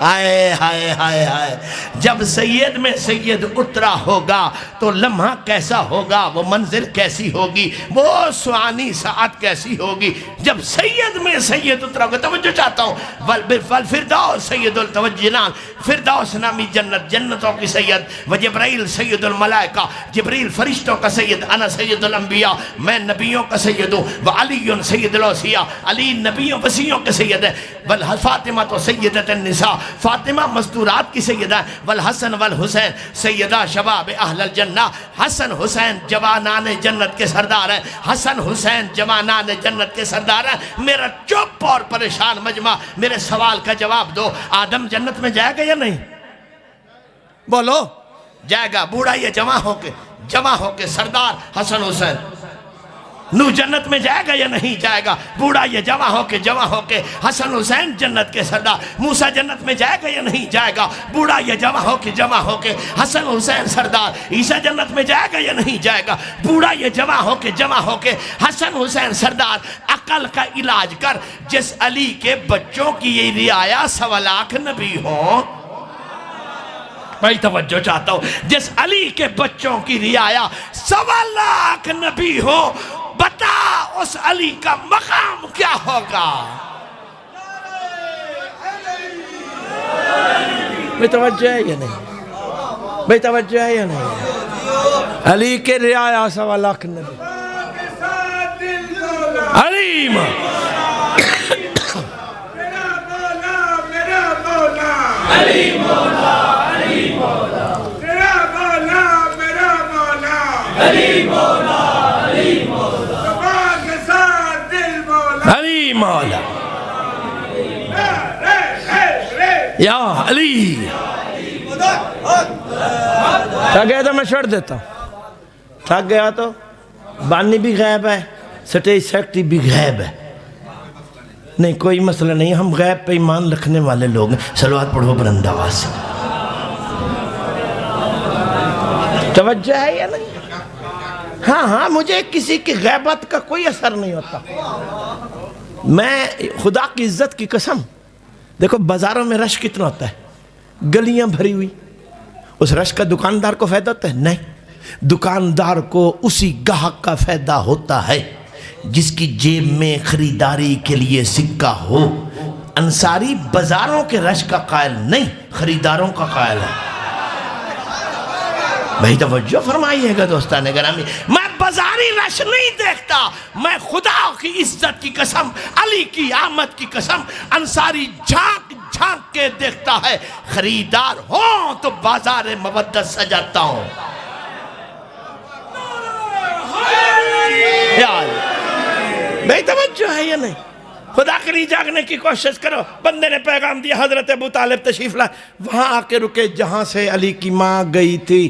ہائے ہائے ہائے ہائے، جب سید میں سید اترا ہوگا تو لمحہ کیسا ہوگا، وہ منزل کیسی ہوگی، وہ سعانی ساعت کیسی ہوگی جب سید میں سید اترا ہوگا۔ توجہ چاہتا ہوں، والفردوس سید الجنان، فردوس نامی جنت، جنتوں کی سید۔ وجبرائیل سید الملائکہ، جبریل فرشتوں کا سید۔ انا سید الانبیاء، میں نبیوں کا سید ہوں۔ وعلی سید الاوصیاء، علی نبیوں وصیوں کے سید ہے۔ والفاطمہ تو سیدۃ النساء، فاطمہ مستورات کی سیدہ ہے۔ والحسن والحسین سیدہ شباب اہل الجنہ، حسن حسین جوانان جنت کے سردار ہیں، حسن حسین جوانان جنت کے سردار ہیں۔ میرا چپ اور پریشان مجمع، میرے سوال کا جواب دو، آدم جنت میں جائے گا یا نہیں؟ بولو، جائے گا۔ بوڑھا یہ جمع ہو کے سردار حسن حسین۔ نو جنت میں جائے گا یا نہیں جائے گا؟ بوڑھا یہ جمع ہو کے حسن حسین جنت کے سردار۔ موسیٰ جنت میں جائے گا یا نہیں جائے گا؟ بوڑھا یہ جمع ہو کے حسن حسین سردار۔ عیسیٰ جنت میں جائے گا یا نہیں جائے گا؟ بوڑھا یہ جمع ہو کے حسن حسین سردار۔ عقل کا علاج کر، جس علی کے بچوں کی یہ رعایا 1.25 لاکھ نبی ہوں، میں توجہ چاہتا ہوں، جس علی کے بچوں کی رعایا 1.25 لاکھ نبی ہو، بتا اس علی کا مقام کیا ہوگا؟ بے توجہ ہے یا نہیں؟ بے توجہ ہے یا نہیں؟ علی کے رعایا 1.25 لاکھ نبی، علی مولا یا علی۔ تھک گیا تو میں چھوڑ دیتا ہوں، تھک گیا تو بانی بھی غائب ہے، سٹیج سیکٹری بھی غائب ہے، نہیں کوئی مسئلہ نہیں، ہم غیب پہ ایمان رکھنے والے لوگ ہیں۔ صلوات پڑھو بلند آواز سے۔ توجہ ہے یا نہیں؟ ہاں مجھے کسی کی غیبت کا کوئی اثر نہیں ہوتا۔ میں خدا کی عزت کی قسم، دیکھو بازاروں میں رش کتنا ہوتا ہے، گلیاں بھری ہوئی، اس رش کا دکاندار کو فائدہ ہوتا ہے؟ نہیں، دکاندار کو اسی گاہک کا فائدہ ہوتا ہے جس کی جیب میں خریداری کے لیے سکہ ہو۔ انصاری بازاروں کے رش کا قائل نہیں، خریداروں کا قائل ہے۔ بھائی توجہ فرمائیے گا دوستان گرامی، میں بازاری رش نہیں دیکھتا، میں خدا کی عزت کی قسم، علی کی آمد کی قسم، انصاری جھانک جھانک کے دیکھتا ہے۔ خریدار ہوں تو بازار مودت سجاتا ہوں۔ بھائی توجہ ہے یا نہیں؟ خدا کے لیے جاگنے کی کوشش کرو۔ بندے نے پیغام دیا، حضرت ابو طالب تشریف لائے، وہاں آ کے رکے جہاں سے علی کی ماں گئی تھی۔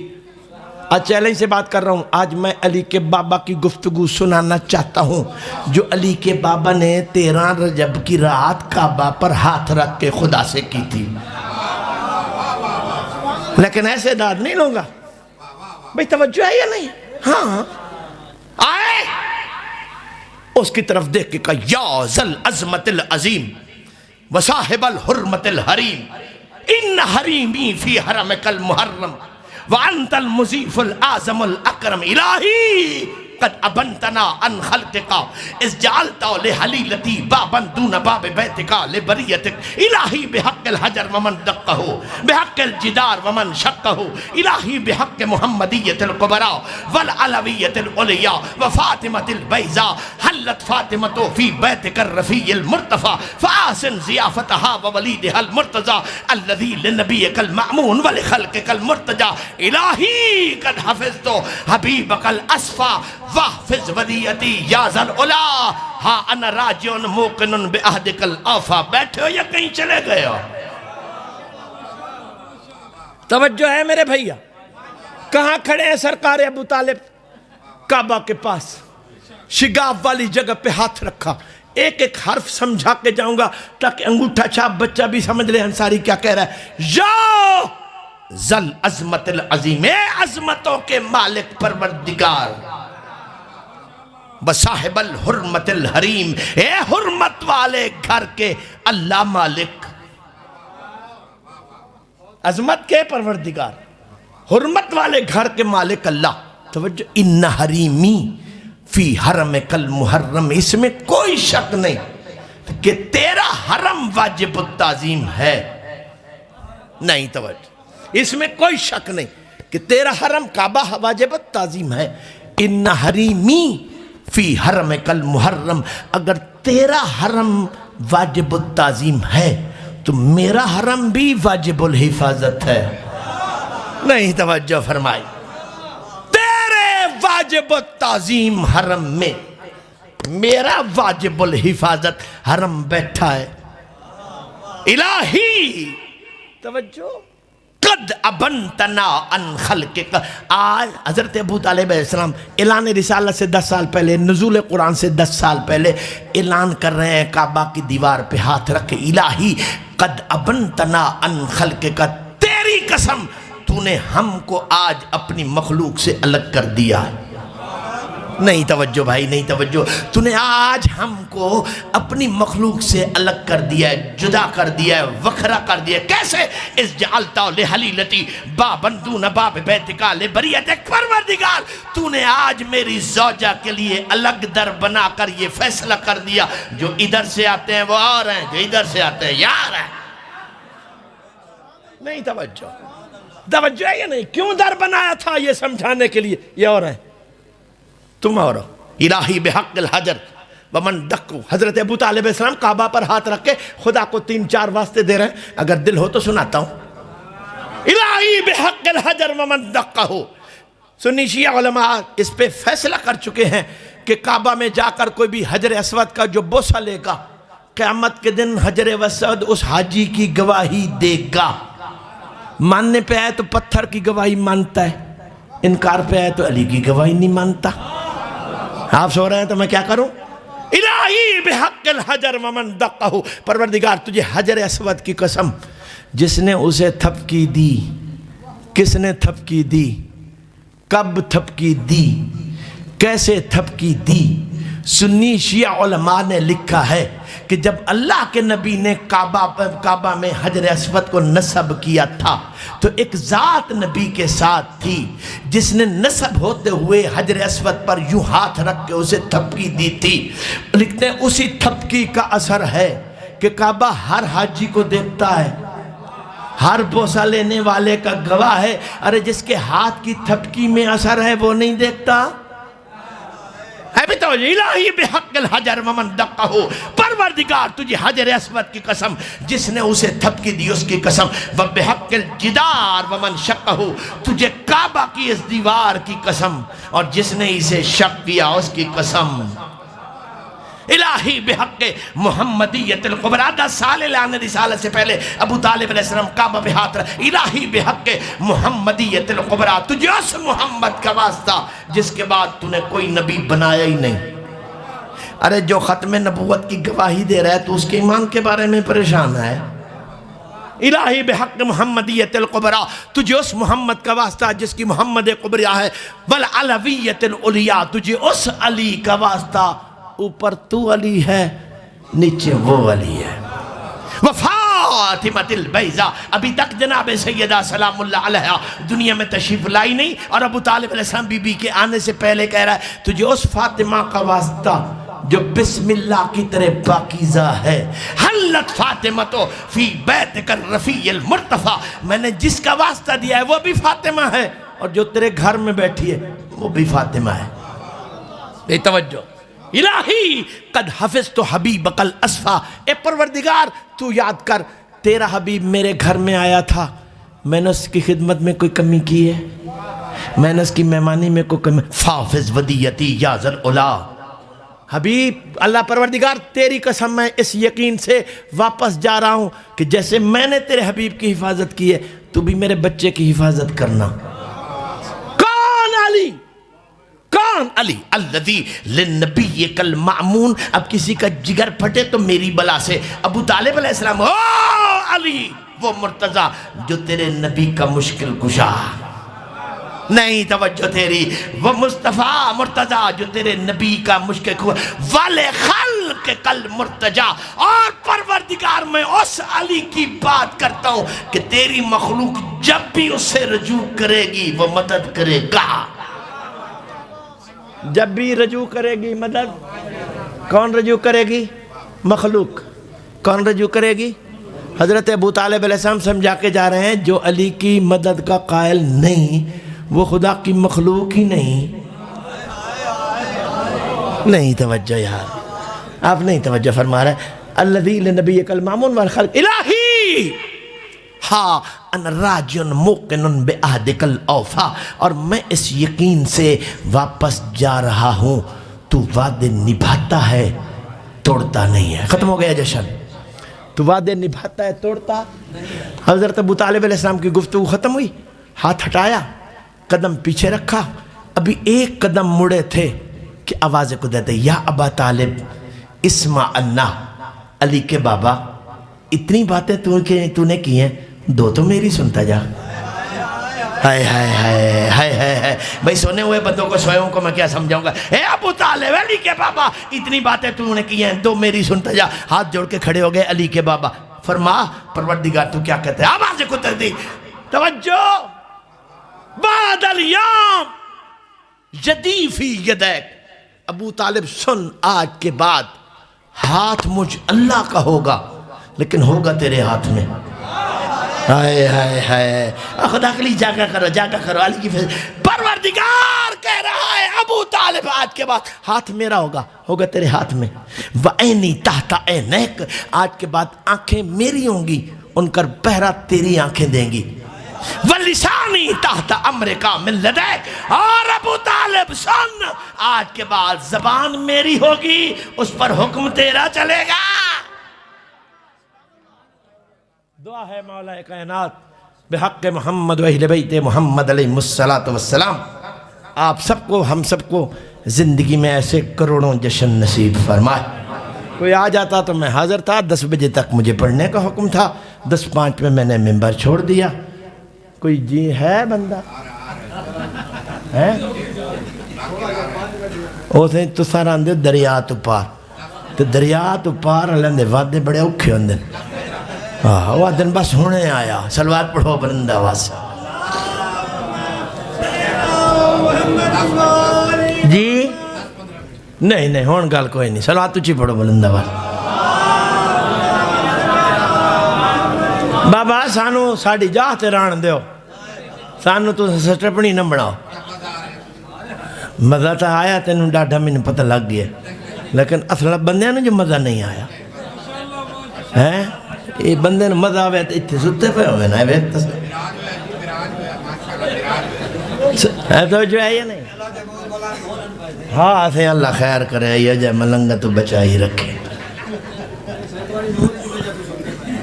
آج چیلنج سے بات کر رہا ہوں، آج میں علی کے بابا کی گفتگو سنانا چاہتا ہوں جو علی کے بابا نے 13 رجب کی رات کعبہ پر ہاتھ رکھ کے خدا سے کی تھی۔ لیکن ایسے داد نہیں لوں گا۔ بھئی توجہ ہے یا نہیں؟ ہاں آئے اس کی طرف دیکھ کے کہا، یا ذل عظمت العظیم وصاحب الحرمت الحریم ان حریمی فی حرمک المحرم وانت المضیف الاعظم الاکرم الہی قد ابنتنا عن خلقکا اس جعلتا لحلیلتی بابا دون باب بیتکا لبریتک الہی بحق الحجر ومن دقہو بحق الجدار ومن شقہو الہی بحق محمدیت القبراء والعلویت العلیاء وفاطمت البیضاء حلت فاطمتو فی بیتک الرفیع المرتفع فآسن ضیافتہا وولیدہا المرتضی الذی لنبیک المعمون ولخلقک المرتجى الہی قد حفظتو حبیبک الاسفا وحفظ ودیعتی یا ذل علا ہاں انا راجعن موقن بعہدک الآفا۔ بیٹھے ہو یا کہیں چلے گئے ہو؟ توجہ ہے میرے بھائیا؟ کہاں کھڑے ہیں سرکار ابو طالب؟ کعبہ کے پاس شگاف والی جگہ پہ ہاتھ رکھا۔ ایک ایک حرف سمجھا کے جاؤں گا تاکہ انگوٹھا چھاپ بچہ بھی سمجھ لے انصاری کیا کہہ رہا ہے۔ یا ذل عظمت العظیم، اے عظمتوں کے مالک پروردگار، بصاحب الحرمت الحریم، اے حرمت والے گھر کے اللہ مالک، عظمت کے پروردگار، حرمت والے گھر کے مالک اللہ۔ توجہ، ان حریمی فی حرمک المحرم، اس میں کوئی شک نہیں کہ تیرا حرم واجب التعظیم ہے۔ نہیں توجہ، اس میں کوئی شک نہیں کہ تیرا حرم کعبہ واجب التعظیم ہے۔ ان حریمی فی حرمک المحرم، اگر تیرا حرم واجب التعظیم ہے تو میرا حرم بھی واجب الحفاظت ہے۔ نہیں توجہ فرمائی، تیرے واجب التعظیم حرم میں میرا واجب الحفاظت حرم بیٹھا ہے۔ الہی توجہ، قد ابنتنا عن خلقک، آج حضرت ابو طالب علیہ السلام اعلان رسالت سے 10 سال پہلے، نزول قرآن سے 10 سال پہلے اعلان کر رہے ہیں، کعبہ کی دیوار پہ ہاتھ رکھے، الہی قد ابنتنا عن خلقک، تیری قسم تو نے ہم کو آج اپنی مخلوق سے الگ کر دیا ہے۔ نہیں توجہ بھائی، نہیں توجہ، تو نے آج ہم کو اپنی مخلوق سے الگ کر دیا ہے، جدا کر دیا ہے، وکھرا کر دیا ہے۔ کیسے؟ اس جعلتا لحلیلتی بابن دون باب بیتکا لبریتک، پروردگار تو نے آج میری زوجہ کے لیے الگ در بنا کر یہ فیصلہ کر دیا، جو ادھر سے آتے ہیں وہ اور ہیں، جو ادھر سے آتے ہیں یار ہیں۔ نہیں توجہ، توجہ ہے یا نہیں؟ کیوں در بنایا تھا؟ یہ سمجھانے کے لیے یہ اور ہیں تم اور الہی بحق الحجر ومن دقو۔ حضرت ابو طالب علیہ السلام کعبہ پر ہاتھ رکھ کے خدا کو 3-4 واسطے دے رہے ہیں، اگر دل ہو تو سناتا ہوں۔ الہی بحق الحجر ومن دقو۔ سنی شیعہ علماء اس پہ فیصلہ کر چکے ہیں کہ کعبہ میں جا کر کوئی بھی حجر اسود کا جو بوسہ لے گا، قیامت کے دن حجر اسود اس حاجی کی گواہی دے گا۔ ماننے پہ آئے تو پتھر کی گواہی مانتا ہے، انکار پہ آئے تو علی کی گواہی نہیں مانتا۔ آپ سو رہے ہیں تو میں کیا کروں؟ الہی بحق الحجر ومن دقہ، پروردگار تجھے حجر اسود کی قسم جس نے اسے تھپکی دی، کس نے تھپکی دی، کب تھپکی دی، کیسے تھپکی دی۔ سنی شیعہ علماء نے لکھا ہے کہ جب اللہ کے نبی نے کعبہ میں حجر اسود کو نصب کیا تھا تو ایک ذات نبی کے ساتھ تھی جس نے نصب ہوتے ہوئے حجر اسود پر یوں ہاتھ رکھ کے اسے تھپکی دی تھی۔ لکھتے ہیں اسی تھپکی کا اثر ہے کہ کعبہ ہر حاجی کو دیکھتا ہے، ہر بوسہ لینے والے کا گواہ ہے۔ ارے جس کے ہاتھ کی تھپکی میں اثر ہے وہ نہیں دیکھتا؟ ہے بھی تو الہی بحق الحجر ومن دقہ، پروردگار تجھے حجر اسود کی قسم جس نے اسے تھپکی دی اس کی قسم، وبحق الجدار ومن شقہ، تجھے کعبہ کی اس دیوار کی قسم اور جس نے اسے شق کیا اس کی قسم۔ الہی بحق محمدیت القبریٰ، 10 سال اعلان رسالت سے پہلے ابو طالب علیہ السلام کعبہ پہ ہاتھ رکھ، الہی بحق محمدیت القبریٰ، تجھے اس محمد کا واسطہ جس کے بعد تو نے کوئی نبی بنایا ہی نہیں۔ ارے جو ختم نبوت کی گواہی دے رہا ہے تو اس کے ایمان کے بارے میں پریشان ہے۔ الہی بحق محمدیت القبریٰ، تجھے اس محمد کا واسطہ جس کی محمد قبریٰ ہے، والعلویت العلیٰ، تجھے اس علی کا واسطہ اوپر تو علی ہے نیچے وہ علی ہے۔ وفاطمۃ البیضاء، ابھی تک جناب سیدہ سلام اللہ علیہا دنیا میں تشریف لائی نہیں اور ابو طالب علیہ السلام بی بی کے آنے سے پہلے کہہ رہا ہے تجھے اس فاطمہ کا واسطہ جو بسم اللہ کی طرح پاکیزہ ہے۔ حلت فاطمۃ فی بیتک الرفیع المرتفع، میں نے جس کا واسطہ دیا ہے وہ بھی فاطمہ ہے اور جو تیرے گھر میں بیٹھی ہے وہ بھی فاطمہ ہے۔ بے توجہ، الہی قد حفظت حبیبک الاسفا، اے پروردگار تو یاد کر تیرا حبیب میرے گھر میں آیا تھا، میں نے اس کی خدمت میں کوئی کمی کی ہے؟ میں نے اس کی مہمانی میں کوئی کمی؟ فافظ ودیتی یا ذل علا، حبیب اللہ پروردگار تیری قسم میں اس یقین سے واپس جا رہا ہوں کہ جیسے میں نے تیرے حبیب کی حفاظت کی ہے تو بھی میرے بچے کی حفاظت کرنا۔ کون علی؟ کون علی؟ الذی للنبی کالمعمون، اب کسی کا جگر پھٹے تو میری بلا سے ابو طالب علیہ السلام، او علی وہ مرتضی جو تیرے نبی کا مشکل کشا، نہیں توجہ تیری، وہ مصطفیٰ مرتضی جو تیرے نبی کا مشکل کشا، والے خلق کل مرتجا، اور پروردگار میں اس علی کی بات کرتا ہوں کہ تیری مخلوق جب بھی اسے رجوع کرے گی وہ مدد کرے گا۔ جب بھی رجوع کرے گی مدد، کون رجوع کرے گی؟ مخلوق۔ کون رجوع کرے گی؟ حضرت ابو طالب علیہ السلام سمجھا کے جا رہے ہیں جو علی کی مدد کا قائل نہیں وہ خدا کی مخلوق ہی نہیں۔ نہیں توجہ یار، آپ نہیں توجہ فرما رہے۔ الذی لنبیک المعمون والخلق، الہی ہاں ان راجن موقن بعہدک الاوفا، اور میں اس یقین سے واپس جا رہا ہوں تو وعدے نبھاتا ہے توڑتا نہیں ہے۔ ختم ہو گیا جشن، تو وعدے نبھاتا ہے توڑتا۔ حضرت ابو طالب علیہ السلام کی گفتگو ختم ہوئی، ہاتھ ہٹایا، قدم پیچھے رکھا، ابھی ایک قدم مڑے تھے کہ آواز کو دیتے یا ابا طالب اسمع انا، علی کے بابا اتنی باتیں تو نے کی ہیں، دو تو میری سنتا جا۔ ہائے ہائے ہائے ہائے ہائے، بھئی سونے ہوئے بندوں کو سوئے کو میں کیا سمجھاؤں گا؟ اے ابو طالب علی کے بابا اتنی باتیں تو نے کی ہیں، دو میری سنتا جا۔ ہاتھ جوڑ کے کھڑے ہو گئے علی کے بابا، فرما پروردگار تو کیا کہتے ہیں؟ آواز کو دی توجہ، بعد الیوم یدی فی یدیک، ابو طالب سن آج کے بعد ہاتھ مجھ اللہ کا ہوگا لیکن ہوگا تیرے ہاتھ میں۔ ہائے ہائے ہائے، خدا کے لیے جاگا کرو جاگا کرو، علی کی فیض پروردگار کہہ رہا ہے ابو طالب آج کے بعد ہاتھ میرا ہوگا تیرے ہاتھ میں۔ وَعَيْنِي تَحْتَ عَيْنَيْكَ، آج کے بعد آنکھیں میری ہوں گی، ان کا پہرا تیری آنکھیں دیں گی۔ وَلِسَانِي تَحْتَ أَمْرِكَ مِنْ لَدَيْكَ، اور ابو طالب سن آج کے بعد زبان میری ہوگی، اس پر حکم تیرا چلے گا۔ دعا ہے مولا کائنات بحق محمد و اہل بیت محمد علیہ الصلوۃ والسلام، آپ سب کو ہم سب کو زندگی میں ایسے کروڑوں جشن نصیب فرمائے۔ کوئی آ جاتا تو میں حاضر تھا، 10 بجے تک مجھے پڑھنے کا حکم تھا، 10:05 میں میں نے ممبر چھوڑ دیا۔ کوئی جی ہے بندہ ہے؟ اسے تو سارا آندے دریا تو پار، تو دریا تو پار لیندے وعدے بڑے اوکھے ہوندے، وہ دن بس ہونے آیا۔ صلوات پڑھو بلند آواز سے۔ جی نہیں ہون گل کوئی نہیں، صلوات تجھی پڑھو بلند آواز۔ بابا سانو ساڑی جاہ تے ران دیو، سانو تو سٹپنی نہ بناؤ۔ مزہ تو آیا تینوں ڈاڈھا میں پتہ لگ گیا، لیکن اصلا بندے نے جو مزہ نہیں آیا ہے، یہ بندے نے مزہ آوے تو اتھے ستے پہ ہوئے نا، ہے تو جو ہے یا نہیں؟ ہاں سے اللہ خیر کرے، یہ جائے ملنگا تو بچائی رکھے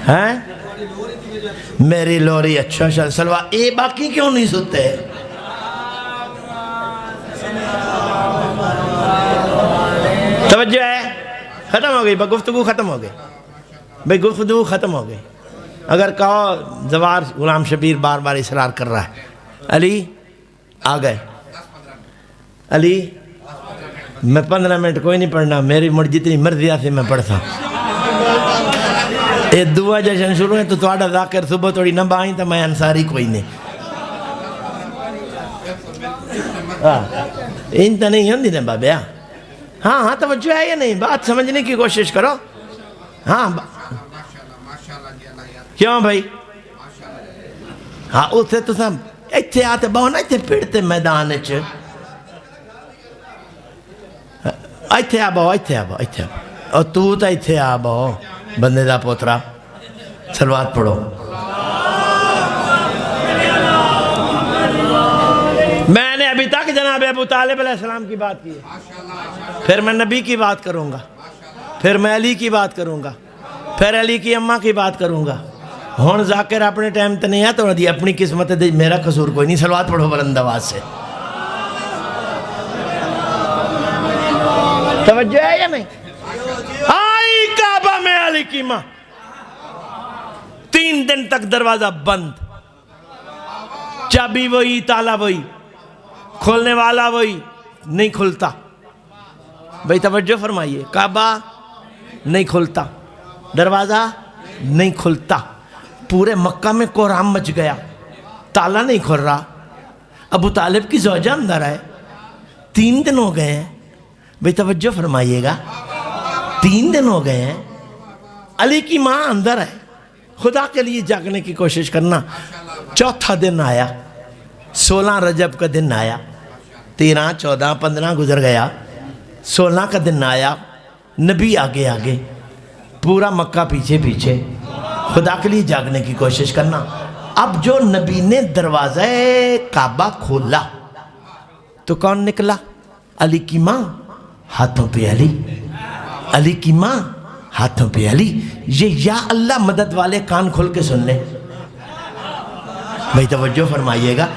ہیں میری لوری۔ اچھا سلوہ اے باقی کیوں نہیں ستے؟ توجہ ہے؟ ختم ہو گئی گفتگو، ختم ہو گئی بھئی، گفتگو ختم ہو گئی۔ اگر کہو زوار غلام شبیر بار بار اصرار کر رہا ہے، علی آ گئے، علی میں 15 منٹ کوئی نہیں پڑھنا، میری مڑ جتنی مرضی سے میں پڑھتا ہوں۔ یہ دعا جشن شروع ہے تو تھوڑا ذاکر صبح تھوڑی نہ بائیں تو میں انصاری کوئی نہیں، ان تو نہیں ہوندی نا بابیا۔ ہاں توجہ ہے یا نہیں؟ بات سمجھنے کی کوشش کرو۔ ہاں کیوں بھائی؟ ہاں اسے تو سب اتھے آتے بہو نا، اتھے پڑھتے میدان اچھ، اتھے آ بہو، اتھے آ بہو، اتھے آ بہو، اور تو تا اتھے آ بہو بندے دا پوترا۔ صلوات پڑھو۔ میں نے ابھی تک جناب ابو طالب علیہ السلام کی بات کی ہے، پھر میں نبی کی بات کروں گا، پھر میں علی کی بات کروں گا، پھر علی کی اماں کی بات کروں گا۔ ہون ذاکر اپنے ٹائم تے نہیں ہے تو دی اپنی قسمت دے، میرا قصور کوئی نہیں۔ صلوات پڑھو بلند آواز سے۔ توجہ ہے یا نہیں؟ آئی کعبہ میں علی کی ماں، 3 دن تک دروازہ بند، چابی وہی، تالا وہی، کھولنے والا وہی، نہیں کھلتا۔ بھئی توجہ فرمائیے، کعبہ نہیں کھلتا، دروازہ نہیں کھلتا، پورے مکہ میں کوہرام مچ گیا، تالا نہیں کھل رہا۔ ابو طالب کی زوجہ اندر ہے، 3 دن ہو گئے ہیں۔ بھئی توجہ فرمائیے گا، 3 دن ہو گئے ہیں، علی کی ماں اندر ہے۔ خدا کے لیے جاگنے کی کوشش کرنا۔ 4تھا دن آیا، 16 رجب کا دن آیا، 13 14 15 گزر گیا، 16 کا دن آیا، نبی آگے آگے، پورا مکہ پیچھے پیچھے۔ خدا کے لیے جاگنے کی کوشش کرنا۔ اب جو نبی نے دروازہ کعبہ کھولا تو کون نکلا؟ علی کی ماں، ہاتھوں پہ علی، علی کی ماں ہاتھوں پہ علی۔ یہ یا اللہ مدد والے کان کھول کے سن لیں بھئی، توجہ فرمائیے گا،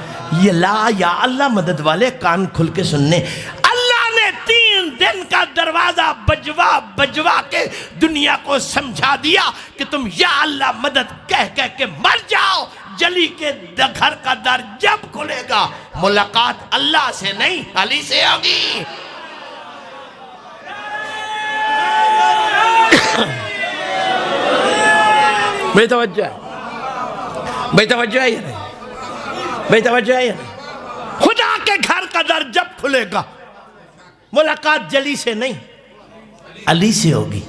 یہ لا یا اللہ مدد والے کان کھل کے سننے۔ اللہ نے 3 دن کا دروازہ بجوا بجوا کے دنیا کو سمجھا دیا کہ تم یا اللہ مدد کہہ کہہ کے مر جاؤ۔ جلی کے گھر کا در جب کھلے گا، ملاقات اللہ سے نہیں علی سے ہوگی۔ بے توجہ ہے، بے توجہ ہے یا نہیں؟ بے توجہ ہے یا نہیں؟ خدا کے گھر کا در جب کھلے گا، ملاقات جلی سے نہیں علی سے ہوگی،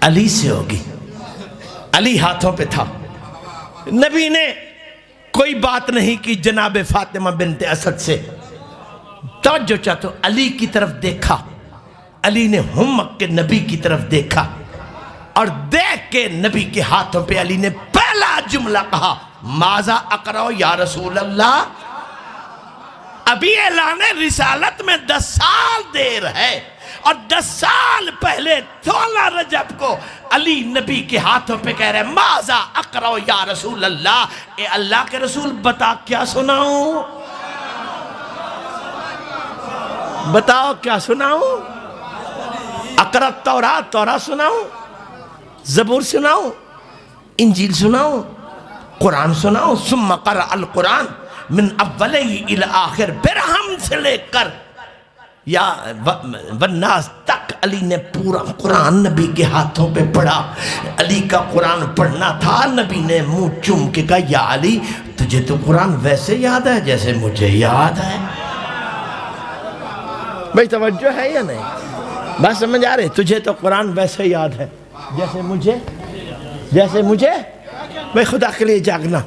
علی سے ہوگی۔ علی ہاتھوں پہ تھا۔ نبی نے کوئی بات نہیں کی جناب فاطمہ بنت اسد سے، توجہ چاہتا ہوں، علی کی طرف دیکھا، علی نے ہمک کے نبی کی طرف دیکھا، اور دیکھ کے نبی کے ہاتھوں پہ علی نے پہلا جملہ کہا، ماذا اقرأ یا رسول اللہ۔ ابھی اعلان رسالت میں 10 سال دیر ہے، اور 10 سال پہلے 16 رجب کو علی نبی کے ہاتھوں پہ کہہ رہے ہیں، ماذا اقرأ یا رسول اللہ، اے اللہ کے رسول بتا کیا سناؤں؟ بتاؤ کیا سناؤں؟ اقرأ تورات، تورات سناؤں؟ زبور سناؤں؟ انجیل سناؤں؟ قرآن سناؤں؟ ثم قرأ القرآن من اولی الی آخر، پھر ہم سے لے کر یا والناس تک علی نے پورا قرآن نبی کے ہاتھوں پہ پڑھا۔ علی کا قرآن پڑھنا تھا، نبی نے منہ چوم کے کہا یا علی تجھے تو قرآن ویسے یاد ہے جیسے مجھے یاد ہے۔ بھئی توجہ ہے یا نہیں؟ بات سمجھ آ رہے؟ تجھے تو قرآن ویسے یاد ہے جیسے مجھے۔ بھئی خدا کے لیے جاگنا،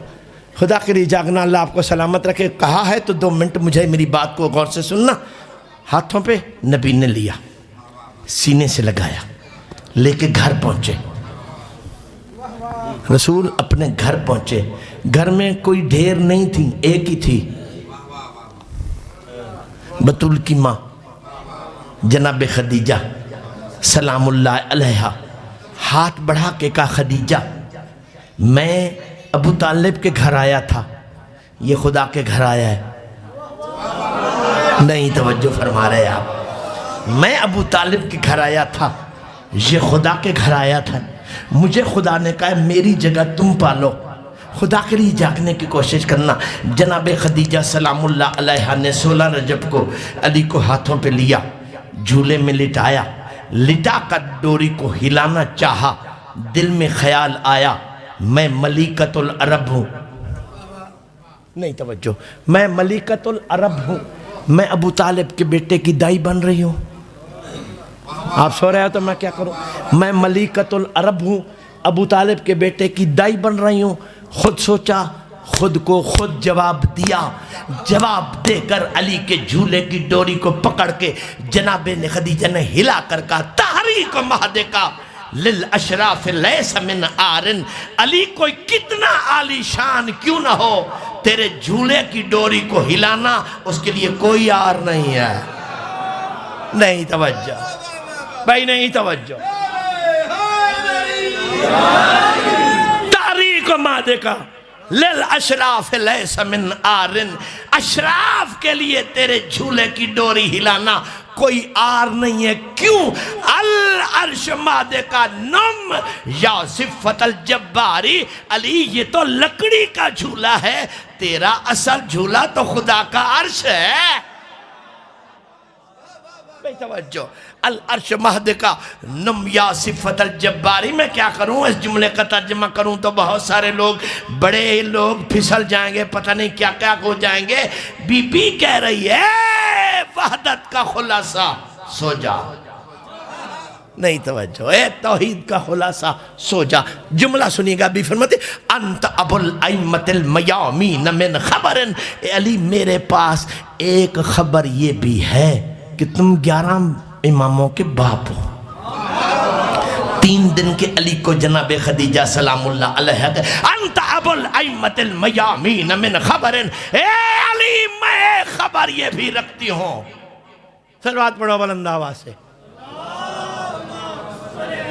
خدا کے لیے جاگنا، اللہ آپ کو سلامت رکھے۔ کہا ہے تو 2 منٹ مجھے میری بات کو غور سے سننا۔ ہاتھوں پہ نبی نے لیا، سینے سے لگایا، لے کے گھر پہنچے۔ رسول اپنے گھر پہنچے، گھر میں کوئی ڈھیر نہیں تھی، ایک ہی تھی، بطول کی ماں جناب خدیجہ سلام اللہ علیہا۔ ہاتھ بڑھا کے کہا خدیجہ میں ابو طالب کے گھر آیا تھا، یہ خدا کے گھر آیا ہے۔ نہیں توجہ فرما رہے آپ؟ میں ابو طالب کے گھر آیا تھا، یہ خدا کے گھر آیا تھا۔ مجھے خدا نے کہا میری جگہ تم پالو۔ خدا کے لیے جاگنے کی کوشش کرنا۔ جناب خدیجہ سلام اللہ علیہا نے 16 رجب کو علی کو ہاتھوں پہ لیا، جھولے میں لٹایا، لٹا کر ڈوری کو ہلانا چاہا۔ دل میں خیال آیا میں ملیکۃ العرب ہوں۔ نہیں توجہ، میں ملیکۃ العرب ہوں، میں ابو طالب کے بیٹے کی دائی بن رہی ہوں۔ آپ سو رہے ہو تو میں کیا کروں؟ میں ملیکۃ العرب ہوں، ابو طالب کے بیٹے کی دائی بن رہی ہوں۔ خود سوچا، خود کو خود جواب دیا۔ جواب دے کر علی کے جھولے کی ڈوری کو پکڑ کے جناب خدیجہ نے ہلا کر کہا تحریک مہدکا للاشراف لیس من آرن، علی کوئی کتنا عالی شان کیوں نہ ہو، تیرے جھولے کی ڈوری کو ہلانا اس کے لیے کوئی آر نہیں ہے۔ نہیں توجہ بھائی، نہیں توجہ۔ تحریک مہدکا للاشراف لیس من آرن، اشراف کے لیے تیرے جھولے کی ڈوری ہلانا کوئی آر نہیں ہے۔ کیوں؟ العرش مہدکا نم یا صفت الجباری، علی یہ تو لکڑی کا جھولا ہے، تیرا اصل جھولا تو خدا کا عرش ہے۔ بے توجہ، العرش مہدکا نم یا صفت الجباری۔ میں کیا کروں؟ اس جملے کا ترجمہ کروں تو بہت سارے لوگ، بڑے لوگ پھسل جائیں گے، پتہ نہیں کیا کیا ہو جائیں گے۔ بی بی کہہ رہی ہے وحدت کا خلاصہ سو جا۔ نہیں توجہ، اے توحید کا خلاصہ سو جا۔ جملہ سنیے گا، بھی فرماتے انت ابو الائمۃ المیامین من خبر، اے علی میرے پاس ایک خبر یہ بھی ہے کہ تم 11 اماموں کے باپ ہو۔ 3 دن کے علی کو جناب خدیجہ سلام اللہ علیہ انت ابو الائمۃ المیامین من خبر، اے علی میں خبر یہ بھی رکھتی ہوں۔ صلوات پڑھو بلند آواز سے۔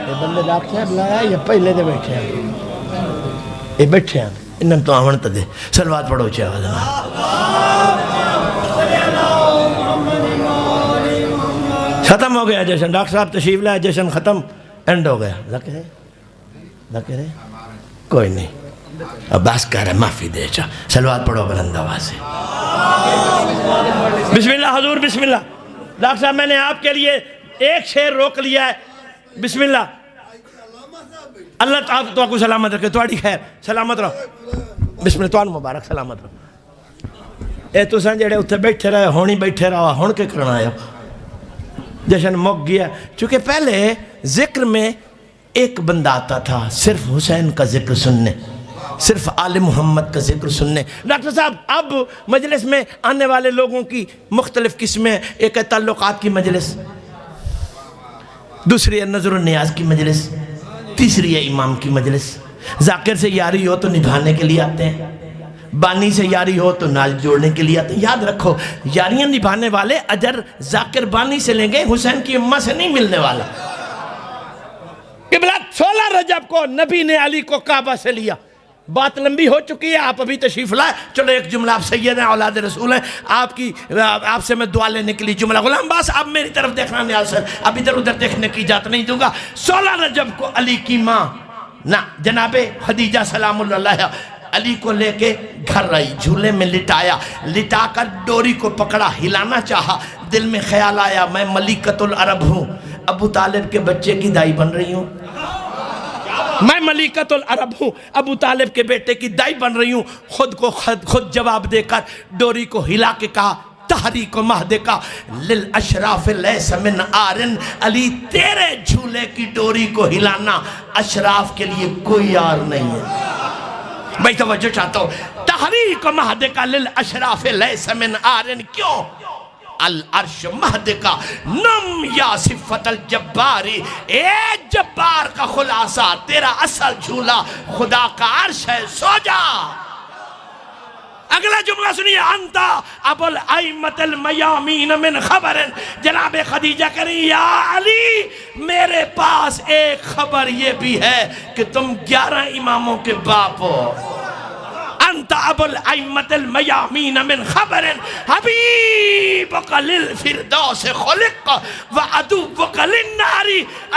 یہ بندے ڈاکٹر صاحب لایا یہ پہلے دے بیٹھے ہیں، یہ بیٹھے ہیں انہوں تو آمن تا دے۔ صلوات پڑھو چاہے آواز۔ ختم ہو گیا جشن، ڈاکٹر صاحب تشریف لائے، جشن ختم، اینڈ ہو گیا۔ ذکر ہے کوئی نہیں، اب بس کہہ رہے معافی دے چاہ۔ صلوات پڑھو بلند آواز سے۔ بسم اللہ حضور، بسم اللہ۔ ڈاکٹر صاحب میں نے آپ کے لیے ایک شعر روک لیا ہے، بسم اللہ۔ اللہ آپ تو کو سلامت رکھے، تواڑی خیر سلامت رہو، بسم اللہ، توان مبارک سلامت رہو۔ اے تو سن جڑے اتھے بیٹھے رہے ہونی بیٹھے رہا ہون کے کرنا آیا، جشن مک گیا۔ چونکہ پہلے ذکر میں ایک بندہ آتا تھا صرف حسین کا ذکر سننے، صرف آل محمد کا ذکر سننے۔ ڈاکٹر صاحب اب مجلس میں آنے والے لوگوں کی مختلف قسمیں، ایک ہے تعلقات کی مجلس، دوسری ہے نظر و نیاز کی مجلس، تیسری ہے امام کی مجلس۔ ذاکر سے یاری ہو تو نبھانے کے لیے آتے ہیں، بانی سے یاری ہو تو نال جوڑنے کے لیے آتے ہیں۔ یاد رکھو یاریاں نبھانے والے اجر ذاکر بانی سے لیں گے، حسین کی امہ سے نہیں ملنے والا۔ قبلہ 16 رجب کو نبی نے علی کو کعبہ سے لیا، بات لمبی ہو چکی ہے، آپ ابھی تشریف لائے، چلو ایک جملہ، آپ سید ہیں، اولاد رسول ہیں، آپ سے میں دعا لینے کے لیے جملہ، غلام باس اب میری طرف دیکھنا نیاز سر، اب ادھر ادھر دیکھنے کی اجازت نہیں دوں گا۔ 16 رجب کو علی کی ماں جناب خدیجہ سلام اللہ علی کو لے کے گھر آئی، جھولے میں لٹایا، لٹا کر ڈوری کو پکڑا، ہلانا چاہا، دل میں خیال آیا میں ملکۃ العرب ہوں، ابو طالب کے بچے کی دائی بن رہی ہوں، میں ملکۃ العرب ہوں، ابو طالب کے بیٹے کی دائی بن رہی ہوں۔ خود جواب دے کر ڈوری کو ہلا کے کہا تحریک مہدکا للاشراف لیس من آرن، علی تیرے جھولے کی ڈوری کو ہلانا اشراف کے لیے کوئی آر نہیں ہے۔ میں توجہ چاہتا ہوں، تحریک مہدکا للاشراف لیس من آرن، کیوں؟ العرش مہدکا نم یا صفت الجباری، اے جبار کا خلاصہ، تیرا اصل جھولا خدا کا عرش ہے، سو جا۔ اگلا جملہ سنیے، انتا ابو الائمت المیامین من خبر، جناب خدیجہ کہہ رہی یا علی میرے پاس ایک خبر یہ بھی ہے کہ تم 11 اماموں کے باپ ہو۔ انت ابو الائمت المیامین من خبر حبیبک للفردوس خلق وعدوک للنار،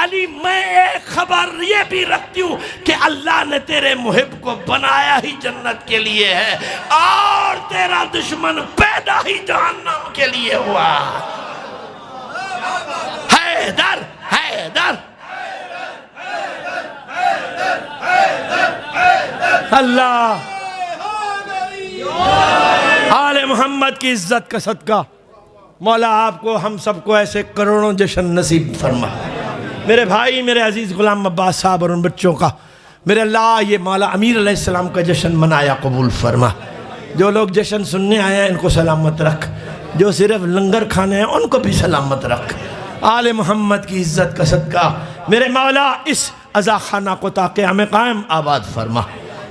علی میں ایک خبر یہ بھی رکھتی ہوں کہ اللہ نے تیرے محب کو بنایا ہی جنت کے لیے ہے اور تیرا دشمن پیدا ہی جہنم کے لیے ہوا۔ حیدر حیدر اللہ، آل محمد کی عزت کا صدقہ، مولا آپ کو ہم سب کو ایسے کروڑوں جشن نصیب فرما۔ میرے بھائی، میرے عزیز غلام عباس صاحب اور ان بچوں کا میرے اللہ یہ مولا امیر علیہ السلام کا جشن منایا قبول فرما۔ جو لوگ جشن سننے آئے ہیں ان کو سلامت رکھ، جو صرف لنگر کھانے ہیں ان کو بھی سلامت رکھ۔ آل محمد کی عزت کا صدقہ میرے مولا اس عزا خانہ کو تا قیام قائم آباد فرما،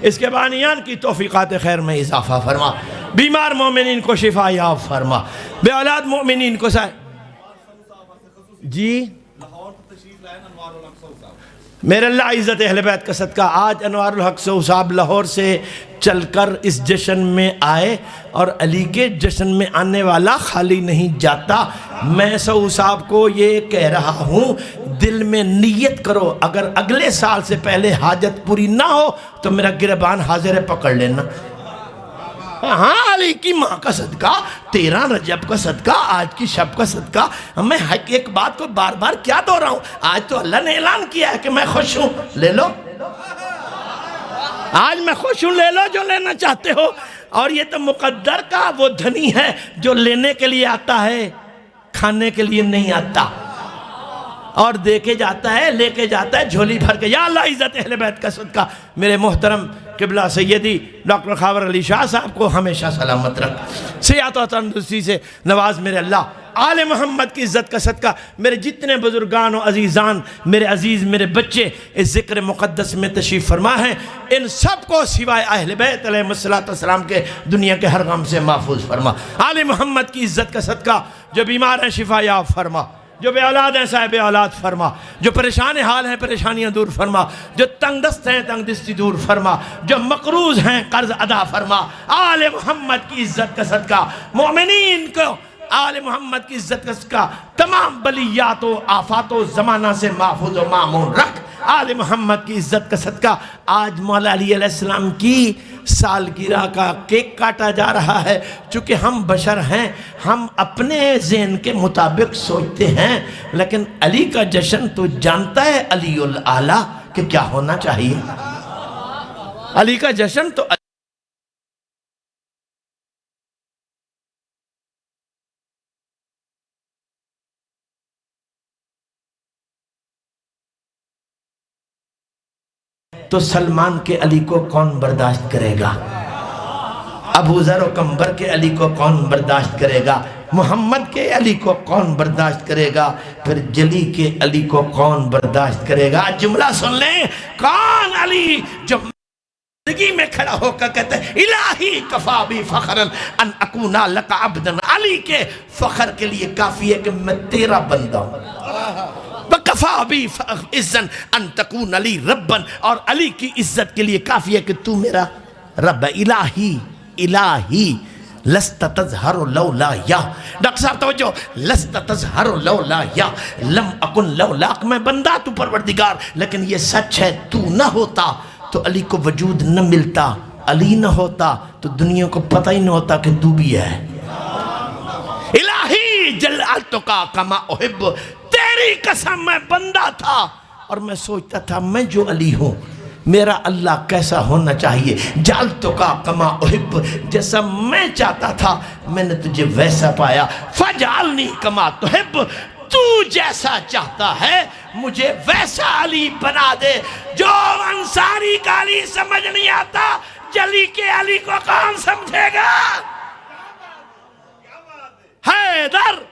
اس کے بانیان کی توفیقات خیر میں اضافہ فرما، بیمار مومنین کو شفا یاب فرما، بے اولاد مومنین کو جی میرے اللہ عزت اہل بیت کا صدقہ آج انوار الحق سو صاحب لاہور سے چل کر اس جشن میں آئے، اور علی کے جشن میں آنے والا خالی نہیں جاتا۔ میں سو صاحب کو یہ کہہ رہا ہوں، دل میں نیت کرو، اگر اگلے سال سے پہلے حاجت پوری نہ ہو تو میرا گربان حاضر ہے، پکڑ لینا۔ ہاں، علی کی ماں کا صدقہ، 13 رجب کا صدقہ، آج کی شب کا صدقہ، میں ایک بات کو بار بار کیا دہراؤں، آج تو اللہ نے اعلان کیا ہے کہ میں خوش ہوں، لے لو، آج میں خوش ہوں، لے لو جو لینا چاہتے ہو۔ اور یہ تو مقدر کا وہ دھنی ہے جو لینے کے لیے آتا ہے، کھانے کے لیے نہیں آتا، اور دے کے جاتا ہے، لے کے جاتا ہے جھولی بھر کے۔ یا اللہ عزت اہل بیت کا صدقہ میرے محترم قبلہ سیدی ڈاکٹر خاور علی شاہ صاحب کو ہمیشہ سلامت رکھ، صحت و تندرستی سے نواز میرے اللہ۔ آل محمد کی عزت کا صدقہ میرے جتنے بزرگان و عزیزان، میرے عزیز میرے بچے اس ذکر مقدس میں تشریف فرما ہیں، ان سب کو سوائے اہل بیت علیہ السلام کے دنیا کے ہر غم سے محفوظ فرما۔ آل محمد کی عزت کا صدقہ جو بیمار ہیں شفا یاب فرما، جو بے اولاد ہیں صاحب اولاد فرما، جو پریشان حال ہیں پریشانیاں دور فرما، جو تنگ دست ہیں تنگ دستی دور فرما، جو مقروض ہیں قرض ادا فرما۔ آل محمد کی عزت کا صدقہ مومنین کو آل محمد کی عزت کا صدقہ تمام بلیات و آفات و زمانہ سے محفوظ و معمون رکھ۔ آل محمد کی عزت کا صدقہ آج مولا علی علیہ السلام کی سالگرہ کا کیک کاٹا جا رہا ہے، چونکہ ہم بشر ہیں، ہم اپنے ذہن کے مطابق سوچتے ہیں، لیکن علی کا جشن تو جانتا ہے علی الاعلیٰ کہ کیا ہونا چاہیے۔ علی کا جشن تو سلمان کے علی کو کون برداشت کرے گا؟ ابو ذر و کمبر کے علی کو کون برداشت کرے گا؟ محمد کے علی کو کون برداشت کرے گا؟ پھر جلی کے علی کو کون برداشت کرے گا؟ جملہ سن لیں، کون علی جو زندگی میں کھڑا ہو کر کہتے ہیں الہی کفا بی فخرن ان اکونا لکا عبدن، علی کے فخر کے لیے کافی ہے کہ میں تیرا بندہ ہوں۔ وَكَفَى بِي عِزًّا أَن تَكُونَ لِي رَبًّا، اور علی کی عزت کے لیے کافی ہے کہ تو میرا رب ہے۔ الہی لست تظہر لولا یا، ڈاکٹر صاحب توجہ، لست تظہر لولا یا لم اکن لولاک، میں بندہ تو پروردگار، لیکن یہ سچ ہے تو نہ ہوتا تو علی کو وجود نہ ملتا، علی نہ ہوتا تو دنیا کو پتہ ہی نہ ہوتا کہ تو بھی ہے۔ الہی جلالتک کما احب، تیری قسم میں بندہ تھا اور میں سوچتا تھا میں جو علی ہوں میرا اللہ کیسا ہونا چاہیے، جعلتک کما احب، جیسا میں چاہتا تھا میں نے تجھے ویسا پایا، فجعلنی کما تحب، تو جیسا چاہتا ہے مجھے ویسا علی بنا دے۔ جو انصاری کا علی سمجھ نہیں آتا جلی کے علی کو کون سمجھے گا؟ حیدر